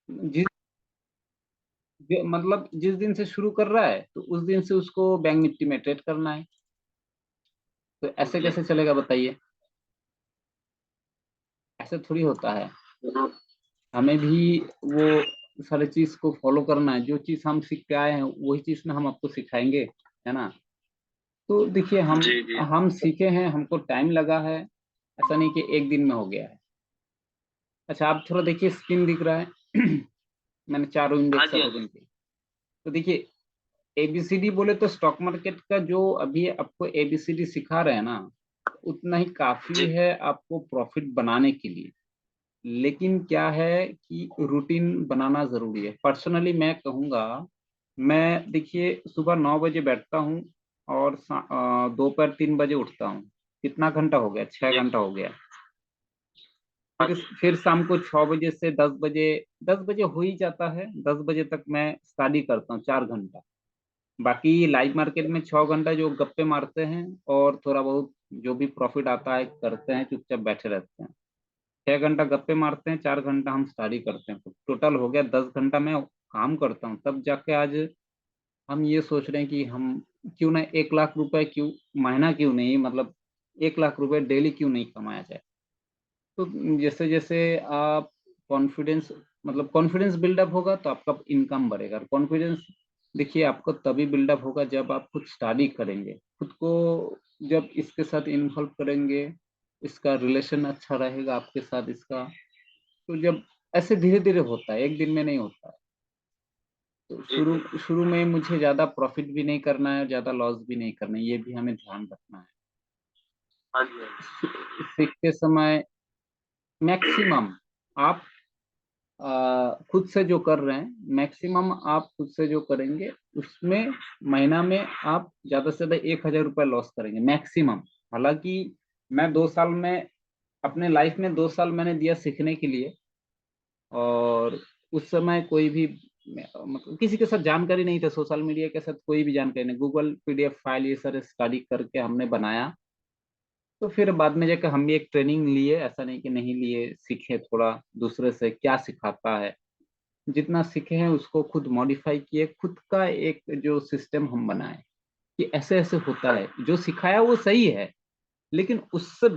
जिस मतलब जिस दिन से शुरू कर रहा है तो उस दिन से उसको बैंक निफ्टी में ट्रेड करना है। तो ऐसे जी। कैसे चलेगा बताइए? ऐसे थोड़ी होता है। जरूर। हमें भी वो सारी चीज को फॉलो करना है। जो चीज हम सीख के आए हैं वही चीज ना हम आपको सिखाएंगे, है ना? तो देखिए, जी जी। हम सीखे हैं, हमको टाइम लगा है। ऐसा नहीं कि एक दिन में हो गया है। अच्छा, आप थोड़ा देखिए, स्क्रीन दिख रहा है? मैंने चारों हाँ इंडेक्स जी हाँ ओपन जी। की। तो देखिए, एबीसीडी बोले तो स्टॉक मार्केट का जो अभी आपको एबीसीडी सिखा रहे हैं ना, उतना ही काफी जी है आपको प्रॉफिट बनाने के लिए। लेकिन क्या है कि रूटीन बनाना जरूरी है। पर्सनली मैं कहूँगा, मैं देखिए सुबह 9 बजे बैठता हूँ और दोपहर 3 बजे उठता हूँ। कितना घंटा हो गया? छह जी। घंटा हो गया। हाँ फिर जी। फिर शाम को 6 बजे से 10 बजे, 10 बजे हो ही जाता है, 10 बजे तक मैं स्टडी करता हूँ 4 घंटा। बाकी लाइव मार्केट में 6 घंटा जो गप्पे मारते हैं और थोड़ा बहुत जो भी प्रॉफिट आता है करते हैं, चुपचाप बैठे रहते हैं। 6 घंटा गप्पे मारते हैं, 4 घंटा हम स्टडी करते हैं, तो टोटल हो गया 10 घंटा मैं काम करता हूँ। तब जाके आज हम ये सोच रहे हैं कि हम क्यों ना 1 लाख रुपए, क्यों महीना क्यों नहीं, मतलब 1 लाख रुपए डेली क्यों नहीं कमाया जाए। तो जैसे जैसे आप कॉन्फिडेंस, मतलब कॉन्फिडेंस बिल्डअप होगा तो आपका इनकम बढ़ेगा। कॉन्फिडेंस देखिए आपको तभी बिल्डअप होगा जब आप खुद स्टडी करेंगे, खुद को जब इसके साथ इन्वॉल्व करेंगे, इसका रिलेशन अच्छा रहेगा आपके साथ इसका। तो जब ऐसे धीरे धीरे होता है, एक दिन में नहीं होता है। तो जी शुरू जी। शुरू में मुझे ज्यादा प्रॉफिट भी नहीं करना है और ज्यादा लॉस भी नहीं करना है, ये भी हमें ध्यान रखना है। हाँ जी हाँ जी। सीखते समय मैक्सिमम आप खुद से जो कर रहे हैं, मैक्सिमम आप खुद से जो करेंगे उसमें महीना में आप ज्यादा से ज्यादा 1,000 रुपये लॉस करेंगे मैक्सिमम। हालांकि मैं 2 साल में, अपने लाइफ में 2 साल मैंने दिया सीखने के लिए। और उस समय कोई भी मतलब किसी के साथ जानकारी नहीं था, सोशल मीडिया के साथ कोई भी जानकारी नहीं, गूगल पीडीएफ फाइल ये सारे स्टडी करके हमने बनाया। तो फिर बाद में जाकर हम भी एक ट्रेनिंग लिए, ऐसा नहीं कि नहीं लिए, सीखे थोड़ा दूसरे से क्या सिखाता है। जितना सीखे हैं उसको खुद मॉडिफाई किए, खुद का एक जो सिस्टम हम बनाए कि ऐसे ऐसे होता हाँ है। जी। जो सिखाया वो सही है, लेकिन उससे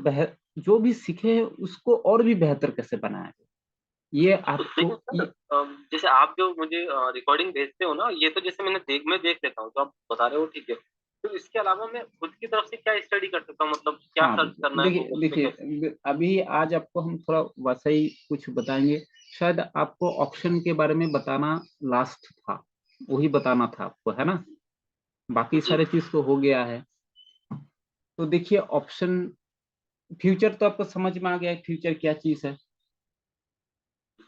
जो भी सीखे हैं उसको और भी बेहतर कैसे बनाया जाए, ये तो आपको देखो सर, जैसे आप जो मुझे रिकॉर्डिंग भेजते हो ना, ये तो जैसे मैं देख लेता हूँ, तो आप बता रहे हो ठीक है। तो इसके अलावा मैं खुद की तरफ से क्या स्टडी कर सकता हूँ, मतलब क्या हाँ सर्च बिल्कुल। करना है देखिए गूगल पे कैसे? देखिए, अभी आज आपको हम थोड़ा वैसा ही कुछ बताएंगे। शायद आपको ऑप्शन के बारे में बताना लास्ट था, वही बताना था आपको, है ना? बाकी जी सारे चीज तो हो गया है। तो देखिए ऑप्शन, फ्यूचर तो आपको समझ में आ गया है फ्यूचर क्या चीज है।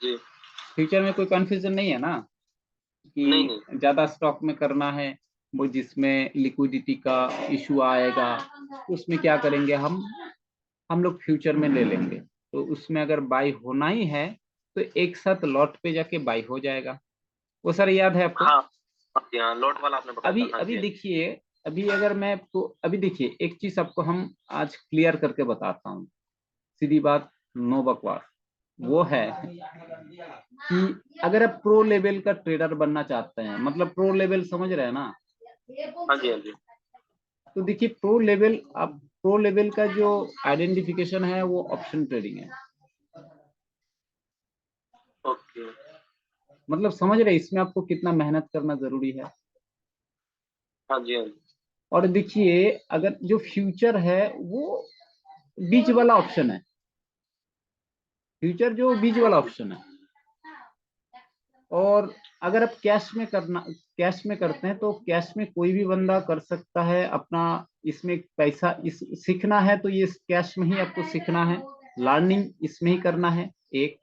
जी। फ्यूचर में कोई कंफ्यूजन नहीं है ना नहीं कि नहीं। ज्यादा स्टॉक में करना है, वो जिसमें लिक्विडिटी का इशू आएगा, उसमें क्या करेंगे हम लोग फ्यूचर में ले लेंगे। तो उसमें अगर बाई होना ही है तो एक साथ लॉट पे जाके बाई हो जाएगा। वो सर याद है आपको? हाँ हाँ जी हाँ, लॉट वाला आपने बताया अभी था, हाँ अभी जी हाँ जी। देखिए, अभी अगर मैं आपको अभी देखिए एक चीज आपको हम आज क्लियर करके बताता हूँ, सीधी बात, नो बकवास। वो है कि अगर आप प्रो लेवल का ट्रेडर बनना चाहते हैं, मतलब प्रो लेवल समझ रहे हैं ना? हाँ जी हाँ जी। तो देखिए प्रो लेवल, आप प्रो लेवल का जो आइडेंटिफिकेशन है वो ऑप्शन ट्रेडिंग है। ओके। मतलब समझ रहे हैं इसमें आपको कितना मेहनत करना जरूरी है। हाँ जी हाँ जी। और देखिए अगर जो फ्यूचर है वो बीच वाला ऑप्शन है। फ्यूचर जो बीच वाला ऑप्शन है। और अगर आप कैश में करते हैं तो कैश में कोई भी बंदा कर सकता है अपना। इसमें पैसा इस सीखना है तो ये कैश में ही आपको सीखना है, लर्निंग इसमें ही करना है। एक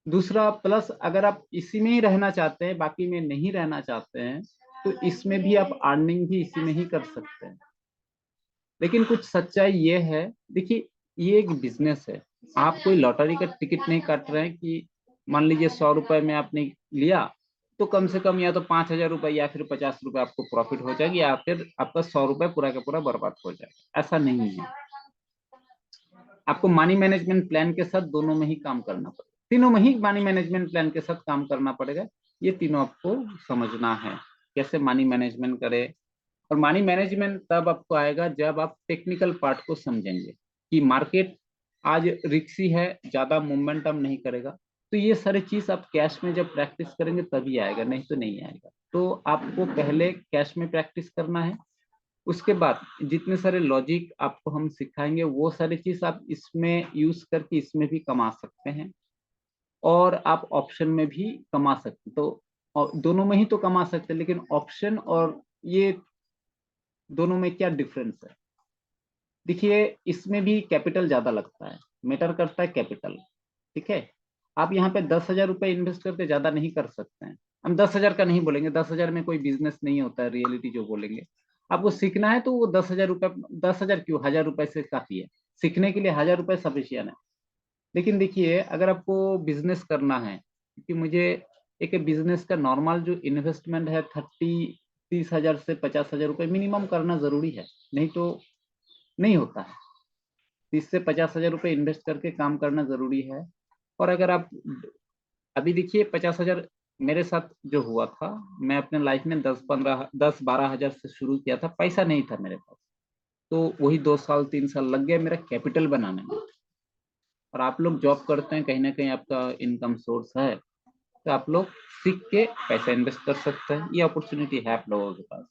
दूसरा प्लस, अगर आप इसी में ही रहना चाहते हैं, बाकी में नहीं रहना चाहते हैं, तो इसमें भी आप अर्निंग भी इसी में ही कर सकते हैं। लेकिन कुछ सच्चाई ये है, देखिए ये एक बिजनेस है। आप कोई लॉटरी का टिकट नहीं काट रहे हैं कि मान लीजिए 100 रुपए में आपने लिया, तो कम से कम या तो 5,000 रुपए या फिर 50 रुपए आपको प्रॉफिट हो जाएगी, या फिर आपका 100 रुपए पूरा का पूरा बर्बाद हो जाएगा। ऐसा नहीं है। आपको मनी मैनेजमेंट प्लान के साथ दोनों में ही काम करना पड़ेगा। तीनों में ही मनी मैनेजमेंट प्लान के साथ काम करना पड़ेगा। ये तीनों आपको समझना है, कैसे मनी मैनेजमेंट करें। और मनी मैनेजमेंट तब आपको आएगा जब आप टेक्निकल पार्ट को समझेंगे कि मार्केट आज रिक्सी है, ज्यादा मोमेंटम नहीं करेगा। तो ये सारी चीज आप कैश में जब प्रैक्टिस करेंगे तभी आएगा, नहीं तो नहीं आएगा। तो आपको पहले कैश में प्रैक्टिस करना है, उसके बाद जितने सारे लॉजिक आपको हम सिखाएंगे वो सारी चीज आप इसमें यूज करके इसमें भी कमा सकते हैं, और आप ऑप्शन में भी कमा सकते हैं। तो दोनों में ही तो कमा सकते हैं, लेकिन ऑप्शन और ये दोनों में क्या डिफरेंस है? देखिए, इसमें भी कैपिटल ज्यादा लगता है, मैटर करता है कैपिटल। ठीक है, आप यहाँ पे 10,000 रुपये इन्वेस्ट करके ज्यादा नहीं कर सकते हैं। हम 10,000 का नहीं बोलेंगे, 10,000 में कोई बिजनेस नहीं होता है, रियलिटी जो बोलेंगे। आपको सीखना है तो वो 10,000 रुपये, 10,000 क्यों, 1,000 रुपये से काफी है। सीखने के लिए 1,000 रुपये सफिशियंट है। लेकिन देखिए, अगर आपको बिजनेस करना है, क्योंकि मुझे एक बिजनेस का नॉर्मल जो इन्वेस्टमेंट है 30,000 से 50,000 रुपये मिनिमम करना जरूरी है, नहीं तो नहीं होता है। 30 से 50,000 रुपये इन्वेस्ट करके काम करना जरूरी है। और अगर आप अभी देखिए, 50,000 मेरे साथ जो हुआ था, मैं अपने लाइफ में 10-12 हजार से शुरू किया था, पैसा नहीं था मेरे पास। तो वही 2 साल 3 साल लग गया मेरा कैपिटल बनाने में। और आप लोग जॉब करते हैं, कहीं ना कहीं आपका इनकम सोर्स है, तो आप लोग सीख के पैसा इन्वेस्ट कर सकते हैं। ये अपॉर्चुनिटी है आप लोगों के पास।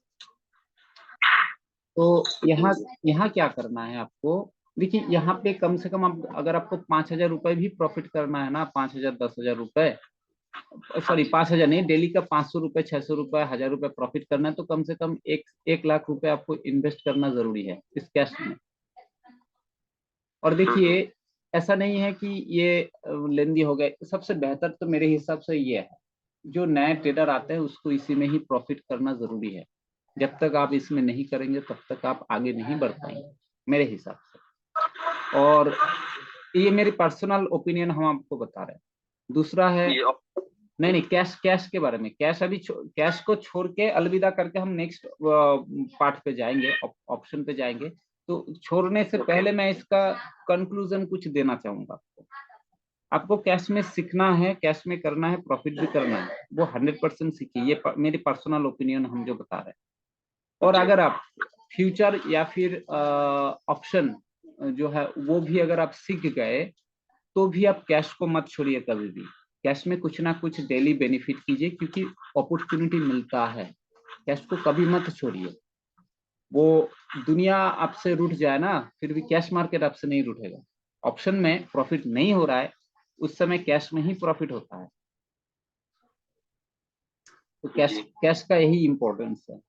तो यहाँ यहाँ क्या करना है आपको? देखिए, यहाँ पे कम से कम आप, अगर आपको 5,000 रुपये भी प्रॉफिट करना है ना, 5,000 10,000 रुपये, हाँ सॉरी जी। 5,000 नहीं, डेली का 500 रुपये 600 रुपये 1,000 रुपये प्रॉफिट करना है, तो कम से कम 1 लाख रुपए आपको इन्वेस्ट करना जरूरी है इस कैश में। और देखिए, ऐसा नहीं है कि ये लेंदी हो गए, सबसे बेहतर तो मेरे हिसाब से ये है, जो नए ट्रेडर आते हैं उसको इसी में ही प्रॉफिट करना जरूरी है। जब तक आप इसमें नहीं करेंगे तब तक आप आगे नहीं बढ़ पाएंगे, मेरे हिसाब से। और ये मेरी पर्सनल ओपिनियन हम आपको बता रहे हैं। दूसरा है, ये नहीं नहीं, कैश कैश के बारे में, कैश अभी कैश को छोड़ के अलविदा करके हम नेक्स्ट पार्ट पे जाएंगे, ऑप्शन पे जाएंगे। तो छोड़ने से ओके। पहले मैं इसका कंक्लूजन कुछ देना चाहूंगा आपको। आपको कैश में सीखना है, कैश में करना है, प्रॉफिट भी करना है, वो 100% सीखिए। ये मेरी पर्सनल ओपिनियन हम जो बता रहे हैं। और जी। अगर आप फ्यूचर या फिर ऑप्शन जो है वो भी अगर आप सीख गए, तो भी आप कैश को मत छोड़िए कभी भी। कैश में कुछ ना कुछ डेली बेनिफिट कीजिए, क्योंकि अपॉर्चुनिटी मिलता है। कैश को कभी मत छोड़िए। वो दुनिया आपसे रूठ जाए ना, फिर भी कैश मार्केट आपसे नहीं रूठेगा। ऑप्शन में प्रॉफिट नहीं हो रहा है, उस समय कैश में ही प्रॉफिट होता है। तो कैश जी। कैश का यही इंपॉर्टेंस है।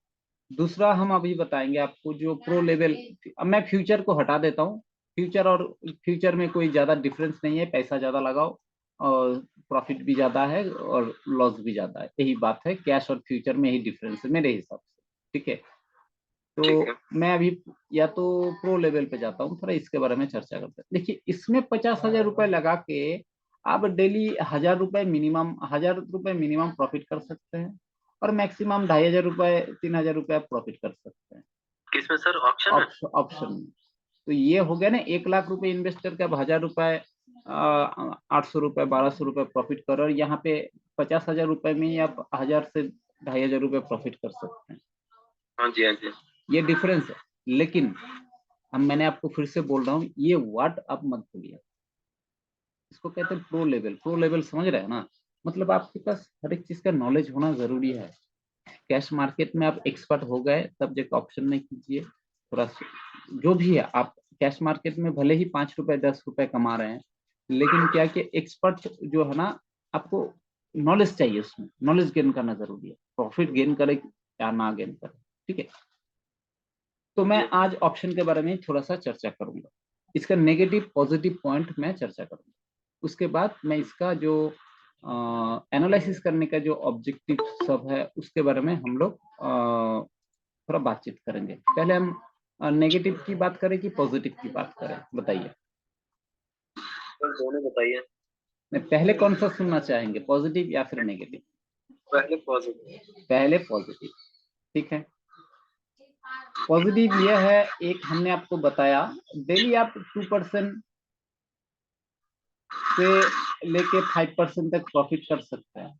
दूसरा हम अभी बताएंगे आपको जो प्रो लेवल। अब मैं फ्यूचर को हटा देता हूँ। फ्यूचर में कोई ज्यादा डिफरेंस नहीं है, पैसा ज्यादा लगाओ और प्रॉफिट भी ज्यादा है और लॉस भी ज्यादा है, यही बात है। कैश और फ्यूचर में यही डिफरेंस है मेरे हिसाब से। ठीक है, ठीक तो है। मैं अभी या तो प्रो लेवल पे जाता हूँ, थोड़ा इसके बारे में चर्चा करते हैं। देखिए, इसमें 50,000 रुपये लगा के आप डेली 1,000 रुपये मिनिमम प्रॉफिट कर सकते हैं, और मैक्सिमम 2,500 रुपये 3,000 रुपये आप प्रॉफिट कर सकते हैं किसमें सर, ऑप्शन में? ऑप्शन में। तो ये हो गया ना, 1 लाख रुपए इन्वेस्ट करके आप 1,000 रुपये 800 रुपये 1,200 रुपये प्रॉफिट करो, और यहाँ पे 50,000 रुपये में ही आप 1,000 से 2,500 रुपये प्रॉफिट कर सकते हैं। हाँ जी, हाँ जी। ये डिफरेंस है। लेकिन हम, मैंने आपको फिर से बोल रहा हूँ, ये वर्ड आप मत भूलिए। इसको कहते हैं प्रो लेवल। प्रो लेवल समझ रहे हैं ना? मतलब आपके पास हर एक चीज का नॉलेज होना जरूरी है। कैश मार्केट में आप एक्सपर्ट हो गए तब जाके ऑप्शन में कीजिए। थोड़ा जो भी है, आप कैश मार्केट में भले ही 5 रुपए 10 रुपए कमा रहे हैं, लेकिन क्या कि एक्सपर्ट जो है ना, आपको नॉलेज चाहिए, उसमें नॉलेज गेन करना जरूरी है। प्रॉफिट गेन करे या ना गेन करे, ठीक है। तो मैं जी। आज ऑप्शन के बारे में थोड़ा सा चर्चा करूंगा। इसका नेगेटिव पॉजिटिव पॉइंट मैं चर्चा करूंगा। उसके बाद मैं इसका जो एनालिसिस करने का जो ऑब्जेक्टिव सब है उसके बारे में हम लोग थोड़ा बातचीत करेंगे। पहले हम नेगेटिव की बात करें कि पॉजिटिव की बात करें, बताइए। सर दोनों बताइए। मैं पहले कौन सा सुनना चाहेंगे, पॉजिटिव या फिर नेगेटिव? पहले पॉजिटिव। पहले पॉजिटिव, ठीक है। पॉजिटिव यह है, एक हमने आपको बताया, डेली आप 2% से लेके 5% तक प्रॉफिट कर सकते हैं।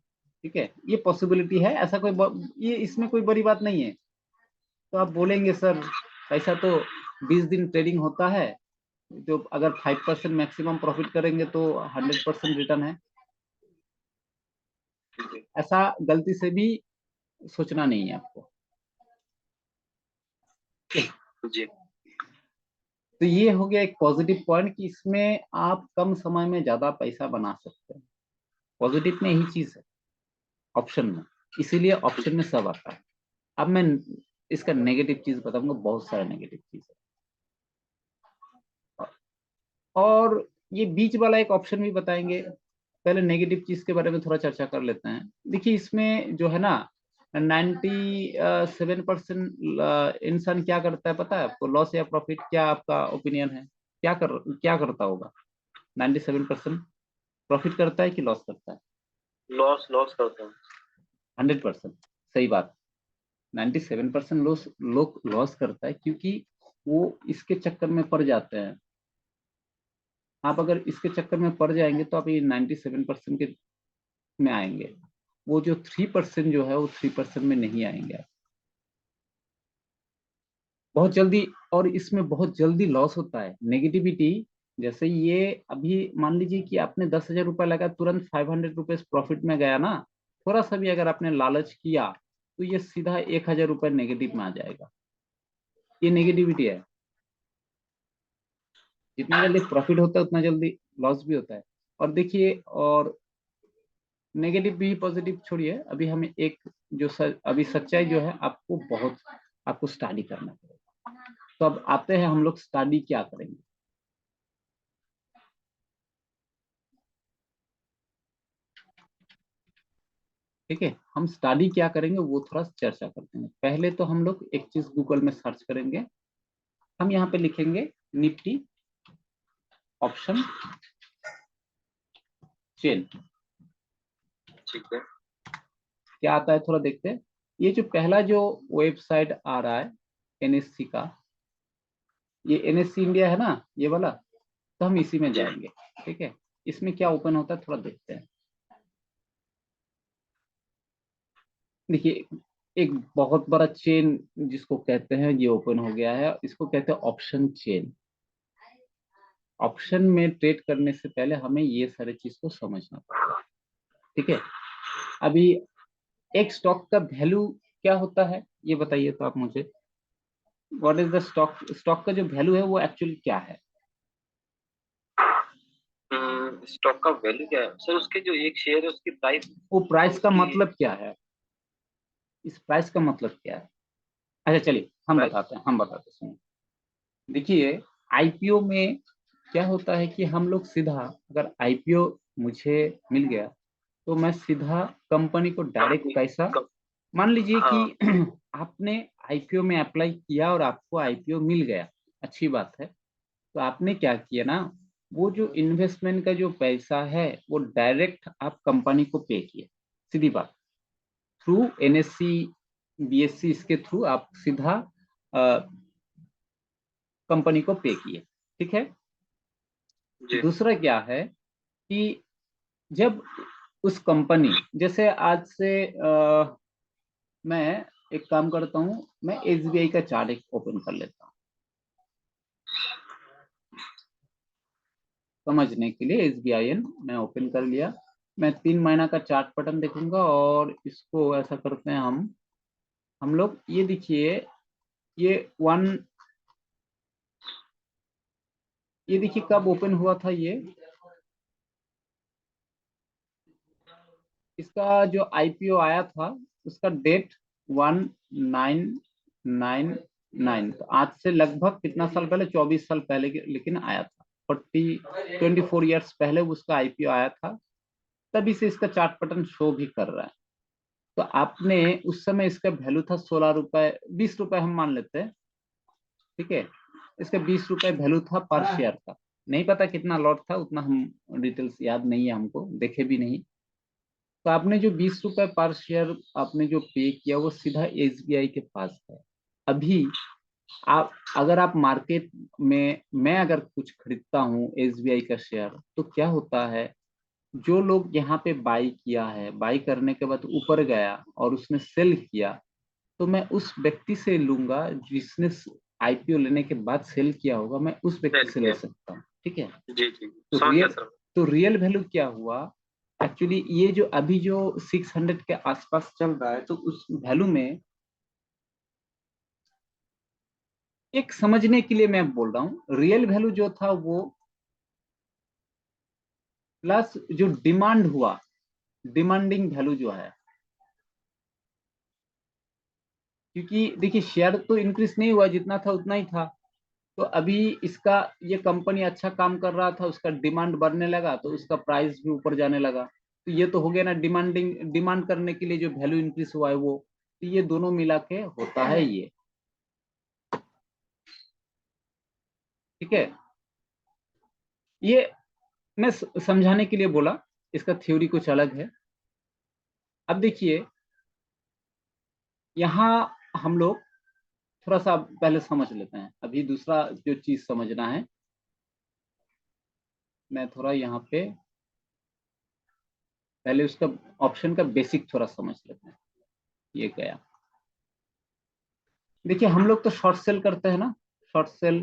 ठीक है, ये पॉसिबिलिटी है, ऐसा ये इसमें कोई बड़ी बात नहीं है। तो आप बोलेंगे सर पैसा तो 20 दिन ट्रेडिंग होता है, जो अगर 5% मैक्सिमम प्रॉफिट करेंगे तो 100% रिटर्न है। ऐसा गलती से भी सोचना नहीं है आपको। जी तो ये हो गया एक पॉजिटिव पॉइंट कि इसमें आप कम समय में ज्यादा पैसा बना सकते हैं। पॉजिटिव में यही चीज है ऑप्शन में, इसीलिए ऑप्शन में सब आता है। अब मैं इसका नेगेटिव चीज बताऊंगा, बहुत सारा नेगेटिव चीज है, और ये बीच वाला एक ऑप्शन भी बताएंगे। पहले नेगेटिव चीज के बारे में थोड़ा चर्चा कर लेते हैं। देखिए इसमें जो है ना 97% इंसान क्या करता है पता है आपको? लॉस या प्रॉफिट, क्या आपका ओपिनियन है? क्या करता होगा? 97% प्रॉफिट करता है कि लॉस करता है? लॉस लॉस करता हूँ। 100% सही बात। 97% लोग लॉस करता है क्योंकि वो इसके चक्कर में पड़ जाते हैं। आप अगर इसके चक्कर में पड़ जाएंगे तो आप ये 97% के में आएंगे। वो जो 3% जो है वो 3% में नहीं आएंगे आप बहुत जल्दी। और इसमें बहुत जल्दी लॉस होता है। नेगेटिविटी जैसे ये, अभी मान लीजिए कि आपने 10,000 रुपये लगा, तुरंत 500 रुपीज प्रॉफिट में गया ना, थोड़ा सा भी अगर आपने लालच किया तो ये सीधा 1,000 रुपये नेगेटिव में आ जाएगा। ये नेगेटिविटी है। जितना जल्दी प्रॉफिट होता है उतना जल्दी लॉस भी होता है। और देखिए, और नेगेटिव भी पॉजिटिव छोड़िए, अभी हमें एक अभी सच्चाई जो है आपको स्टडी करना पड़ेगा। तो अब आते हैं हम लोग स्टडी क्या करेंगे। ठीक है, हम स्टडी क्या करेंगे वो थोड़ा चर्चा करते हैं। पहले तो हम लोग एक चीज गूगल में सर्च करेंगे। हम यहाँ पे लिखेंगे निफ्टी ऑप्शन चेन। ठीक है। क्या आता है थोड़ा देखते हैं। ये जो पहला जो वेबसाइट आ रहा है एनएससी का, ये एनएससी इंडिया है ना, ये वाला। तो हम इसी में जी जाएंगे। ठीक है, इसमें क्या ओपन होता है थोड़ा देखते हैं। देखिए एक बहुत बड़ा चेन जिसको कहते हैं ये ओपन हो गया है। इसको कहते हैं ऑप्शन चेन। ऑप्शन में ट्रेड करने से पहले हमें ये सारे चीज को समझना पड़ेगा। ठीक है, अभी एक स्टॉक का वैल्यू क्या होता है ये बताइए तो आप मुझे। What is the stock? Stock का जो वैल्यू है वो एक्चुअली क्या है? स्टॉक का वैल्यू क्या है सर? उसके जो एक शेयर है उसकी प्राइस वो और प्राइस का उसकी मतलब क्या है? इस प्राइस का मतलब क्या है? अच्छा चलिए प्राइस। हम बताते हैं, सुनिए। देखिए आईपीओ में क्या होता है कि हम लोग सीधा, अगर आईपीओ मुझे मिल गया तो मैं सीधा कंपनी को डायरेक्ट कंपनी पैसा, कम, मान लीजिए कि हाँ आपने आईपीओ में अप्लाई किया और आपको आईपीओ मिल गया, अच्छी बात है। तो आपने क्या किया ना, वो जो इन्वेस्टमेंट का जो पैसा है वो डायरेक्ट आप कंपनी को पे किए, सीधी बात। थ्रू एनएससी बीएससी इसके थ्रू आप सीधा कंपनी को पे किए। ठीक है। जी दूसरा क्या है कि जब उस कंपनी, जैसे आज से मैं एक काम करता हूँ, मैं एसबीआई का चार्ट एक ओपन कर लेता हूँ समझने के लिए। एसबीआईएन मैं ओपन कर लिया। मैं 3 महीना का चार्ट पैटर्न देखूंगा और इसको ऐसा करते हैं हम लोग। ये देखिए, ये वन, ये देखिए कब ओपन हुआ था ये। इसका जो आईपीओ आया था उसका डेट 1999। तो आज से लगभग कितना साल पहले, 24 साल पहले लेकिन आया था। 24 ईयर्स पहले उसका आईपीओ आया था। तभी से इसका चार्ट पैटर्न शो भी कर रहा है। तो आपने उस समय इसका वैल्यू था 16 रुपए, 20 रुपए हम मान लेते हैं। ठीक है, इसका 20 रुपए वैल्यू था पर शेयर का। नहीं पता कितना लॉट था, उतना हम डिटेल्स याद नहीं है हमको, देखे भी नहीं। तो आपने जो 20 रुपए पर शेयर आपने जो पे किया वो सीधा एसबीआई के पास है। अभी आप अगर आप मार्केट में, मैं अगर कुछ खरीदता हूँ एसबीआई का शेयर, तो क्या होता है, जो लोग यहाँ पे बाई किया है, बाई करने के बाद ऊपर गया और उसने सेल किया, तो मैं उस व्यक्ति से लूंगा जिसने आईपीओ लेने के बाद सेल किया होगा, मैं उस व्यक्ति सेल से ले किया। सकता हूँ। ठीक है। जी जी, तो समझ गया रियल सर। तो रियल वैल्यू क्या हुआ, एक्चुअली ये जो अभी जो 600 के आसपास चल रहा है, तो उस वैल्यू में एक समझने के लिए मैं बोल रहा हूँ, रियल वैल्यू जो था वो प्लस जो डिमांड हुआ, डिमांडिंग वैल्यू जो है, क्योंकि देखिए शेयर तो इंक्रीज नहीं हुआ, जितना था उतना ही था। तो अभी इसका, ये कंपनी अच्छा काम कर रहा था, उसका डिमांड बढ़ने लगा तो उसका प्राइस भी ऊपर जाने लगा। तो ये तो हो गया ना, डिमांड करने के लिए जो वैल्यू इंक्रीज हुआ है वो। तो ये दोनों मिला के होता है ये। ठीक है। ये मैं समझाने के लिए बोला, इसका थ्योरी कुछ अलग है। अब देखिए, यहाँ हम लोग थोड़ा सा पहले समझ लेते हैं, अभी दूसरा जो चीज समझना है, मैं थोड़ा यहाँ पे पहले उसका ऑप्शन का बेसिक थोड़ा समझ लेते हैं। ये गया, देखिए हम लोग तो शॉर्ट सेल करते हैं ना, शॉर्ट सेल,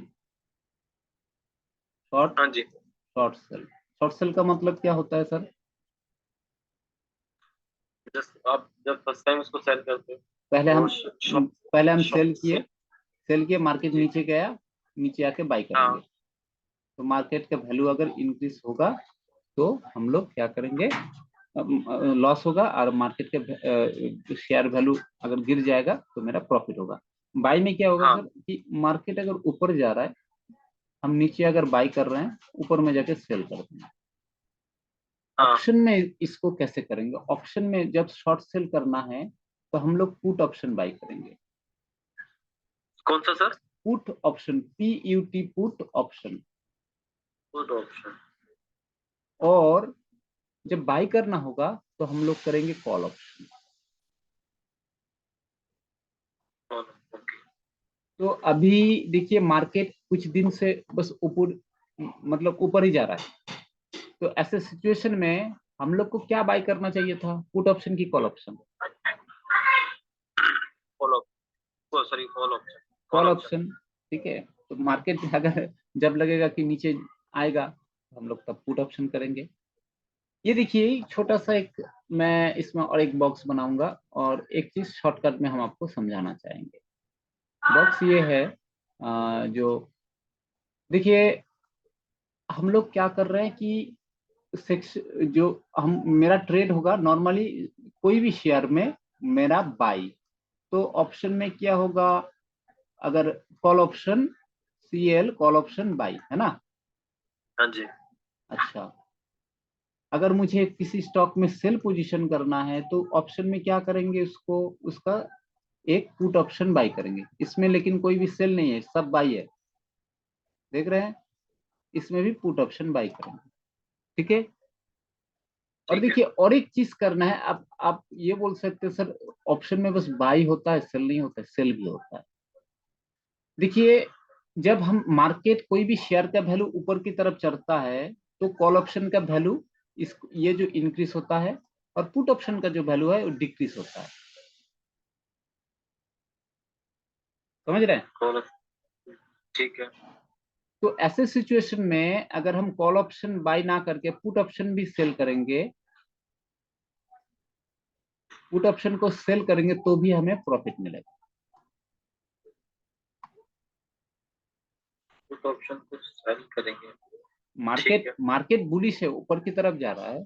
शॉर्ट हाँ जी। Short sell. शॉर्ट सेल का मतलब क्या होता है सर? जस्ट आप जब फर्स्ट टाइम उसको सेल करते हो पहले तो हम पहले हम शॉर्ट सेल सेल। किए, मार्केट जी। नीचे गया, नीचे आके बाई करेंगे। हाँ तो मार्केट का वैल्यू अगर इंक्रीज होगा तो हम लोग क्या करेंगे, लॉस होगा, और मार्केट के शेयर वैल्यू अगर गिर जाएगा तो मेरा प्रॉफिट होगा। बाई में क्या होगा हाँ सर, कि मार्केट अगर ऊपर जा रहा है, हम नीचे अगर बाई कर रहे हैं, ऊपर में जाके सेल करते हैं। हाँ। ऑप्शन में इसको कैसे करेंगे, ऑप्शन में जब शॉर्ट सेल करना है तो हम लोग पुट ऑप्शन बाई करेंगे। कौन सा sir? Put option, PUT, put option. Good option. और जब बाई करना होगा तो हम लोग करेंगे कॉल ऑप्शन। ओके। तो अभी देखिए मार्केट कुछ दिन से बस ऊपर, मतलब ऊपर ही जा रहा है। तो ऐसे सिचुएशन में हम लोग को क्या बाय करना चाहिए था, पुट ऑप्शन की call option? Follow, sorry, follow option. Call call option. Option. ठीक है। तो मार्केट अगर जब लगेगा कि नीचे आएगा तो हम लोग तब पुट ऑप्शन करेंगे। ये देखिए छोटा सा एक, मैं इसमें और एक बॉक्स बनाऊंगा, और एक चीज शॉर्टकट में हम आपको समझाना चाहेंगे। बॉक्स ये है, जो देखिए हम लोग क्या कर रहे हैं कि सेक्स, जो हम, मेरा ट्रेड होगा नॉर्मली कोई भी शेयर में, मेरा बाई, तो ऑप्शन में क्या होगा, अगर call option, CL call option by, है ना? हाँ जी। अच्छा, अगर मुझे किसी स्टॉक में सेल पोजीशन करना है तो ऑप्शन में क्या करेंगे, उसको, उसका एक पुट ऑप्शन बाई करेंगे। इसमें लेकिन कोई भी सेल नहीं है, सब बाई है, देख रहे हैं? इसमें भी पुट ऑप्शन बाई करेंगे। ठीक है। और ठीक है। देखिए और एक चीज करना है, आप ये बोल सकते हैं सर, ऑप्शन में बस बाई होता है, सेल नहीं होता है? सेल भी होता है। देखिए जब हम मार्केट, कोई भी शेयर का वैल्यू ऊपर की तरफ चढ़ता है तो कॉल ऑप्शन का वैल्यू, इस ये जो इंक्रीज होता है, और पुट ऑप्शन का जो वैल्यू है वो डिक्रीज होता है। समझ रहे हैं? कॉल। ठीक है। तो ऐसे सिचुएशन में अगर हम कॉल ऑप्शन बाय ना करके पुट ऑप्शन भी सेल करेंगे, पुट ऑप्शन को सेल करेंगे तो भी हमें प्रॉफिट मिलेगा। गुड ऑप्शन को सेल करेंगे। ठीक मार्केट है। मार्केट बुलिश है, ऊपर की तरफ जा रहा है,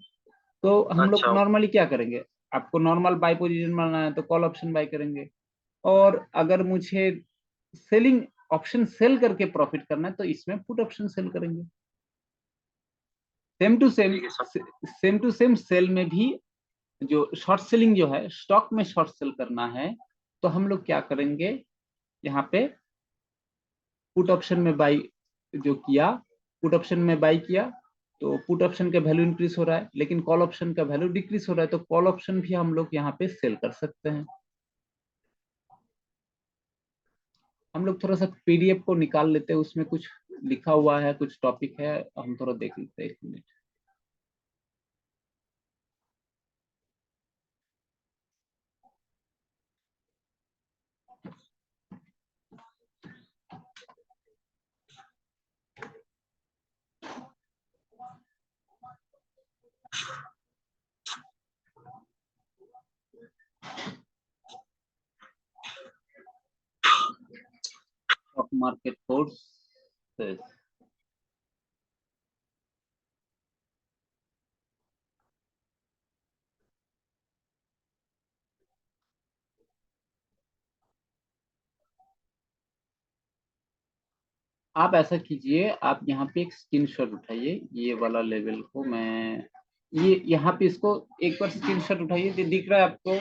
तो हम लोग अच्छा। नॉर्मली क्या करेंगे, आपको नॉर्मल बाय पोजीशन बनाना है तो कॉल ऑप्शन बाय करेंगे। और अगर मुझे सेलिंग ऑप्शन सेल करके प्रॉफिट करना है तो इसमें पुट ऑप्शन सेल करेंगे। सेम टू सेम, ठीक है sir. Same to same sell में भी, जो शॉर्ट सेलिंग जो है, स्टॉक में शॉर्ट सेल करना है तो हम लोग क्या करेंगे, यहाँ पे पुट ऑप्शन में बाई जो किया, पुट ऑप्शन में बाई किया, तो पुट ऑप्शन का वैल्यू इंक्रीज हो रहा है, लेकिन कॉल ऑप्शन का वैल्यू डिक्रीज हो रहा है, तो कॉल ऑप्शन भी हम लोग यहाँ पे सेल कर सकते हैं। हम लोग थोड़ा सा पीडीएफ को निकाल लेते हैं, उसमें कुछ लिखा हुआ है, कुछ टॉपिक है, हम थोड़ा देख लेते हैं, 1 मिनट। Stock market course. आप ऐसा कीजिए, आप यहाँ पे एक स्क्रीनशॉट उठाइए, ये वाला लेवल को मैं, ये यहाँ पे इसको एक बार स्क्रीनशॉट उठाइए, दिख रहा है आपको?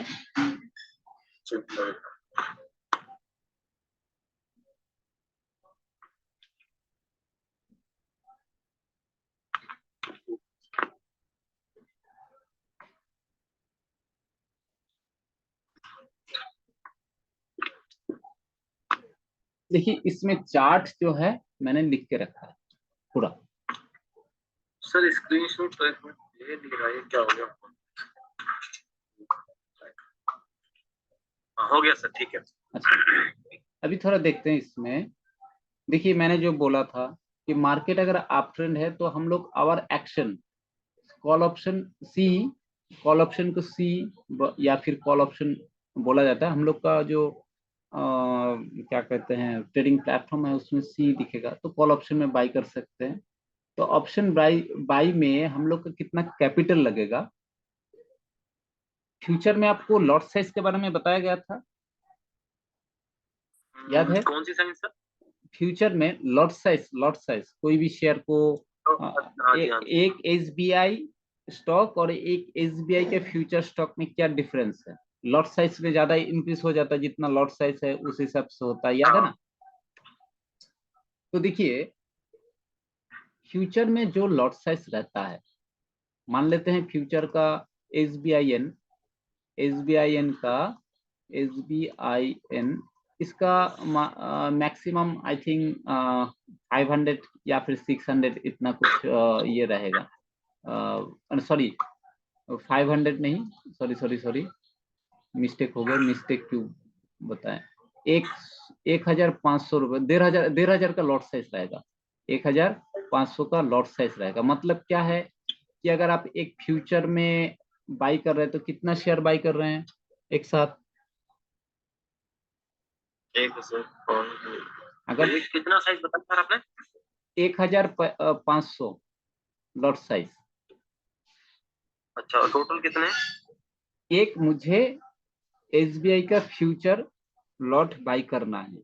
देखिए इसमें चार्ट जो है मैंने लिख के रखा है पूरा। सर स्क्रीनशॉट तो एक मिनट, ये दिख रहा है, ये क्या हो गया? हाँ, हो गया सर, ठीक है। अच्छा, अभी थोड़ा देखते हैं इसमें। देखिए मैंने जो बोला था कि मार्केट अगर अप ट्रेंड है तो हम लोग आवर एक्शन, कॉल ऑप्शन सी, कॉल ऑप्शन को सी या फिर कॉल ऑप्शन बोला जाता है, हम लोग का जो क्या कहते हैं ट्रेडिंग प्लेटफॉर्म है उसमें सी दिखेगा, तो कॉल ऑप्शन में बाई कर सकते हैं। तो ऑप्शन बाई बाई में हम लोग का कितना कैपिटल लगेगा। फ्यूचर में आपको लॉट साइज के बारे में बताया गया था, याद है? कौन सी साइंस सर? फ्यूचर में लॉट साइज कोई भी शेयर को हाँ जी, हाँ जी। एक एसबीआई स्टॉक और एक एसबीआई के फ्यूचर स्टॉक में क्या डिफरेंस है। लॉट साइज में ज्यादा इंक्रीज हो जाता है, जितना लॉट साइज है उस हिसाब से होता है, याद है हाँ, ना? तो देखिए फ्यूचर में जो लॉट साइज रहता है, मान लेते हैं फ्यूचर का एस बी आई एन का एस बी आई एन, इसका मैक्सिमम आई थिंक 500 या फिर 600 इतना कुछ ये रहेगा। सॉरी 500 नहीं, सॉरी सॉरी सॉरी, मिस्टेक हो गया, मिस्टेक क्यों बताएं। एक 1,500 रुपये, 1,500 का लॉट साइज रहेगा, 1,500 का लॉट साइज रहेगा। मतलब क्या है कि अगर आप एक फ्यूचर में बाई कर रहे हैं तो कितना शेयर बाई कर रहे हैं एक साथ? एक सर। और अगर ये कितना साइज बताया सर आपने? 1,500 लॉट साइज, अच्छा, टोटल कितने? एक मुझे एसबीआई का फ्यूचर लॉट बाई करना है,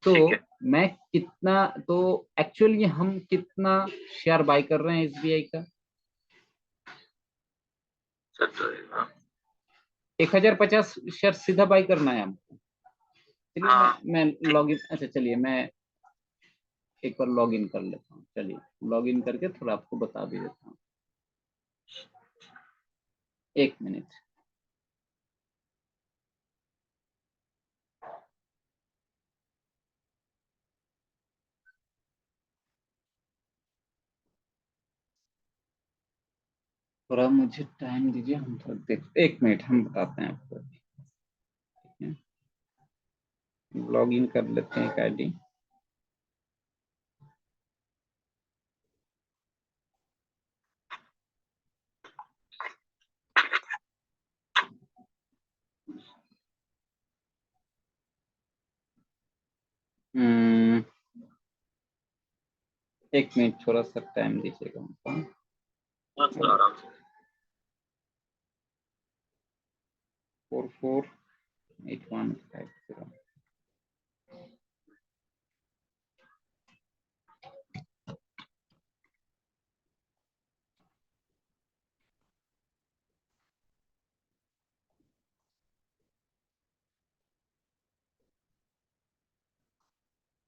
तो ठीक है मैं कितना, तो एक्चुअली हम कितना शेयर बाई कर रहे हैं एसबीआई का? सर, तो 1,050 शेयर सीधा बाई करना है हमको। चलिए हाँ, मैं ठीक। लॉग इन, अच्छा चलिए मैं एक बार लॉग इन कर लेता हूँ, चलिए लॉग इन करके थोड़ा आपको बता भी देता हूँ, 1 मिनट। थोड़ा मुझे टाइम दीजिए, हम थोड़ा देख, 1 मिनट हम बताते हैं आपको, ठीक है? लॉग इन कर लेते हैं एक आईडी। हम्म, 1 मिनट थोड़ा सा टाइम दीजिएगा हमको। हाँ सर, आराम से। 448150।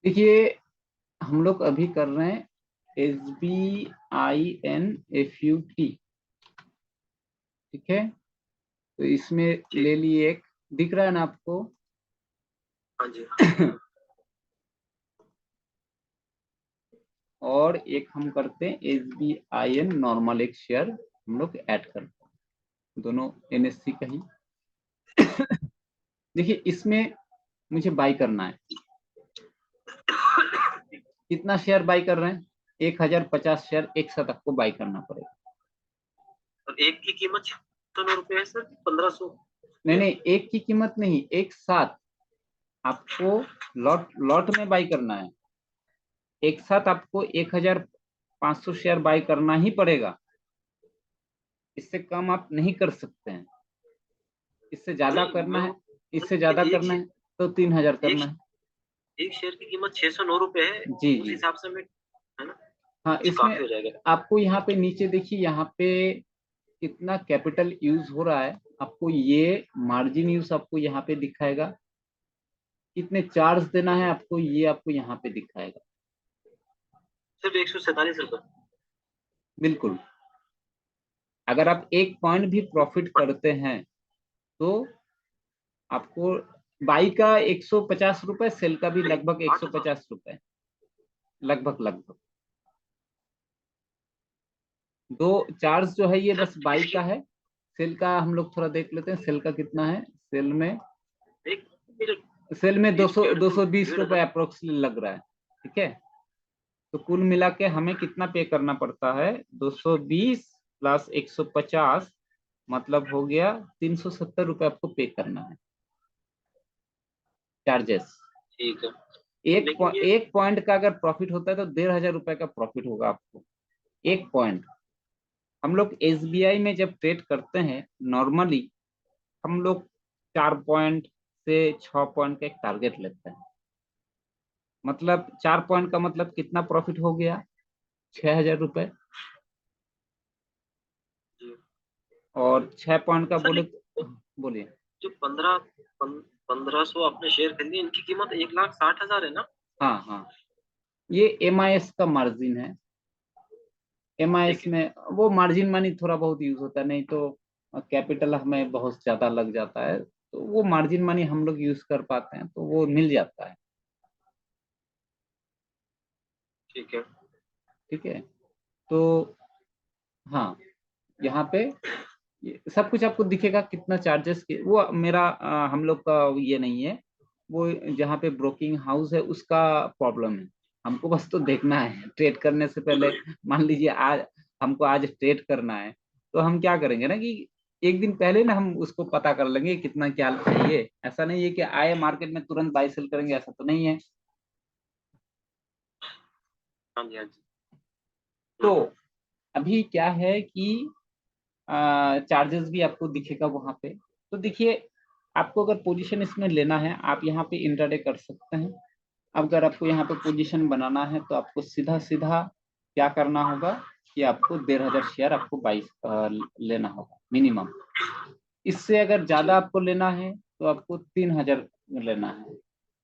देखिए हम लोग अभी कर रहे हैं SBINFUT, ठीक है? तो इसमें ठीक। ले लिए एक, दिख रहा है ना आपको? हाँ जी। और एक हम करते हैं SBIN नॉर्मल, एक शेयर हम लोग ऐड करते हैं, दोनों NSE का ही। देखिए इसमें मुझे बाई करना है, कितना शेयर बाई कर रहे हैं, 1050 शेयर एक साथ आपको बाई करना पड़ेगा। और एक की कीमत 609 रुपए है सर, 1500? नहीं नहीं, एक की कीमत नहीं, एक साथ आपको लॉट लॉट में बाई करना है। एक साथ आपको 1500 शेयर बाई करना ही पड़ेगा, इससे कम आप नहीं कर सकते हैं। इससे ज्यादा करना है, इससे ज्यादा करना है तो 3000 करना है। एक शेयर की कीमत 609 रुपए है, जी उस जी हिसाब से मैं, है ना? हाँ, इसमें काफी हो जाएगा। आपको यहाँ पे नीचे देखिए, यहाँ पे कितना कैपिटल यूज हो रहा है, आपको ये मार्जिन यूज आपको यहाँ पे दिखाएगा, कितने चार्ज देना है आपको, ये आपको यहाँ पे दिखाएगा। सिर्फ 147 रुपए? बिल्कुल, अगर आप एक पॉइंट भी प्रॉफिट करते हैं तो आपको बाई का 150 रुपए, सेल का भी लगभग 150 रुपए, लगभग लगभग। दो चार्ज जो है ये बस बाई का है, सेल का हम लोग थोड़ा देख लेते हैं, सेल का कितना है। सेल में एक मिनट। सेल में 220 रुपए अप्रोक्सीमेटली लग रहा है, ठीक है। तो कुल मिला के हमें कितना पे करना पड़ता है, 220 प्लस 150, मतलब हो गया 370 रुपए आपको पे करना है चार्जेस। ठीक है। एक पॉइंट का अगर प्रॉफिट होता है तो 1500 रुपए का प्रॉफिट होगा आपको, एक पॉइंट। हम लोग SBI में जब ट्रेड करते हैं नॉर्मली, हम लोग 4 पॉइंट से 6 पॉइंट का एक टारगेट लेते हैं। मतलब 4 पॉइंट का मतलब कितना प्रॉफिट हो गया, 6000 रुपए। और 6 पॉइंट का बोले तो बोलिए। जो 1500 आपने शेयर खरीदी, इनकी कीमत 1,60,000 है ना? हाँ हाँ, ये MIS का मार्जिन है। MIS में वो मार्जिन मनी थोड़ा बहुत यूज होता है, नहीं तो कैपिटल हमें बहुत ज्यादा लग जाता है, तो वो मार्जिन मनी हम लोग यूज कर पाते हैं, तो वो मिल जाता है। ठीक है। ठीक है, तो हाँ, यहाँ पे ये सब कुछ आपको दिखेगा, कितना चार्जेस के, वो मेरा हम लोग का ये नहीं है, वो जहाँ पे ब्रोकिंग हाउस है उसका प्रॉब्लम है। हमको बस तो देखना है ट्रेड करने से पहले। मान लीजिए आज हमको आज ट्रेड करना है, तो हम क्या करेंगे ना कि एक दिन पहले ना हम उसको पता कर लेंगे कितना क्या चाहिए। ऐसा नहीं है कि आए मार्केट में तुरंत बाई सेल करेंगे, ऐसा तो नहीं है। हाँ जी, हाँ जी। तो अभी क्या है कि चार्जेस भी आपको दिखेगा वहां पे। तो देखिए, आपको अगर पोजीशन इसमें लेना है, आप यहाँ पे इंट्राडे कर सकते हैं। अगर आपको यहाँ पे पोजीशन बनाना है तो आपको सीधा सीधा क्या करना होगा कि आपको 1500 शेयर आपको 22 लेना होगा मिनिमम। इससे अगर ज्यादा आपको लेना है तो आपको 3000 लेना है,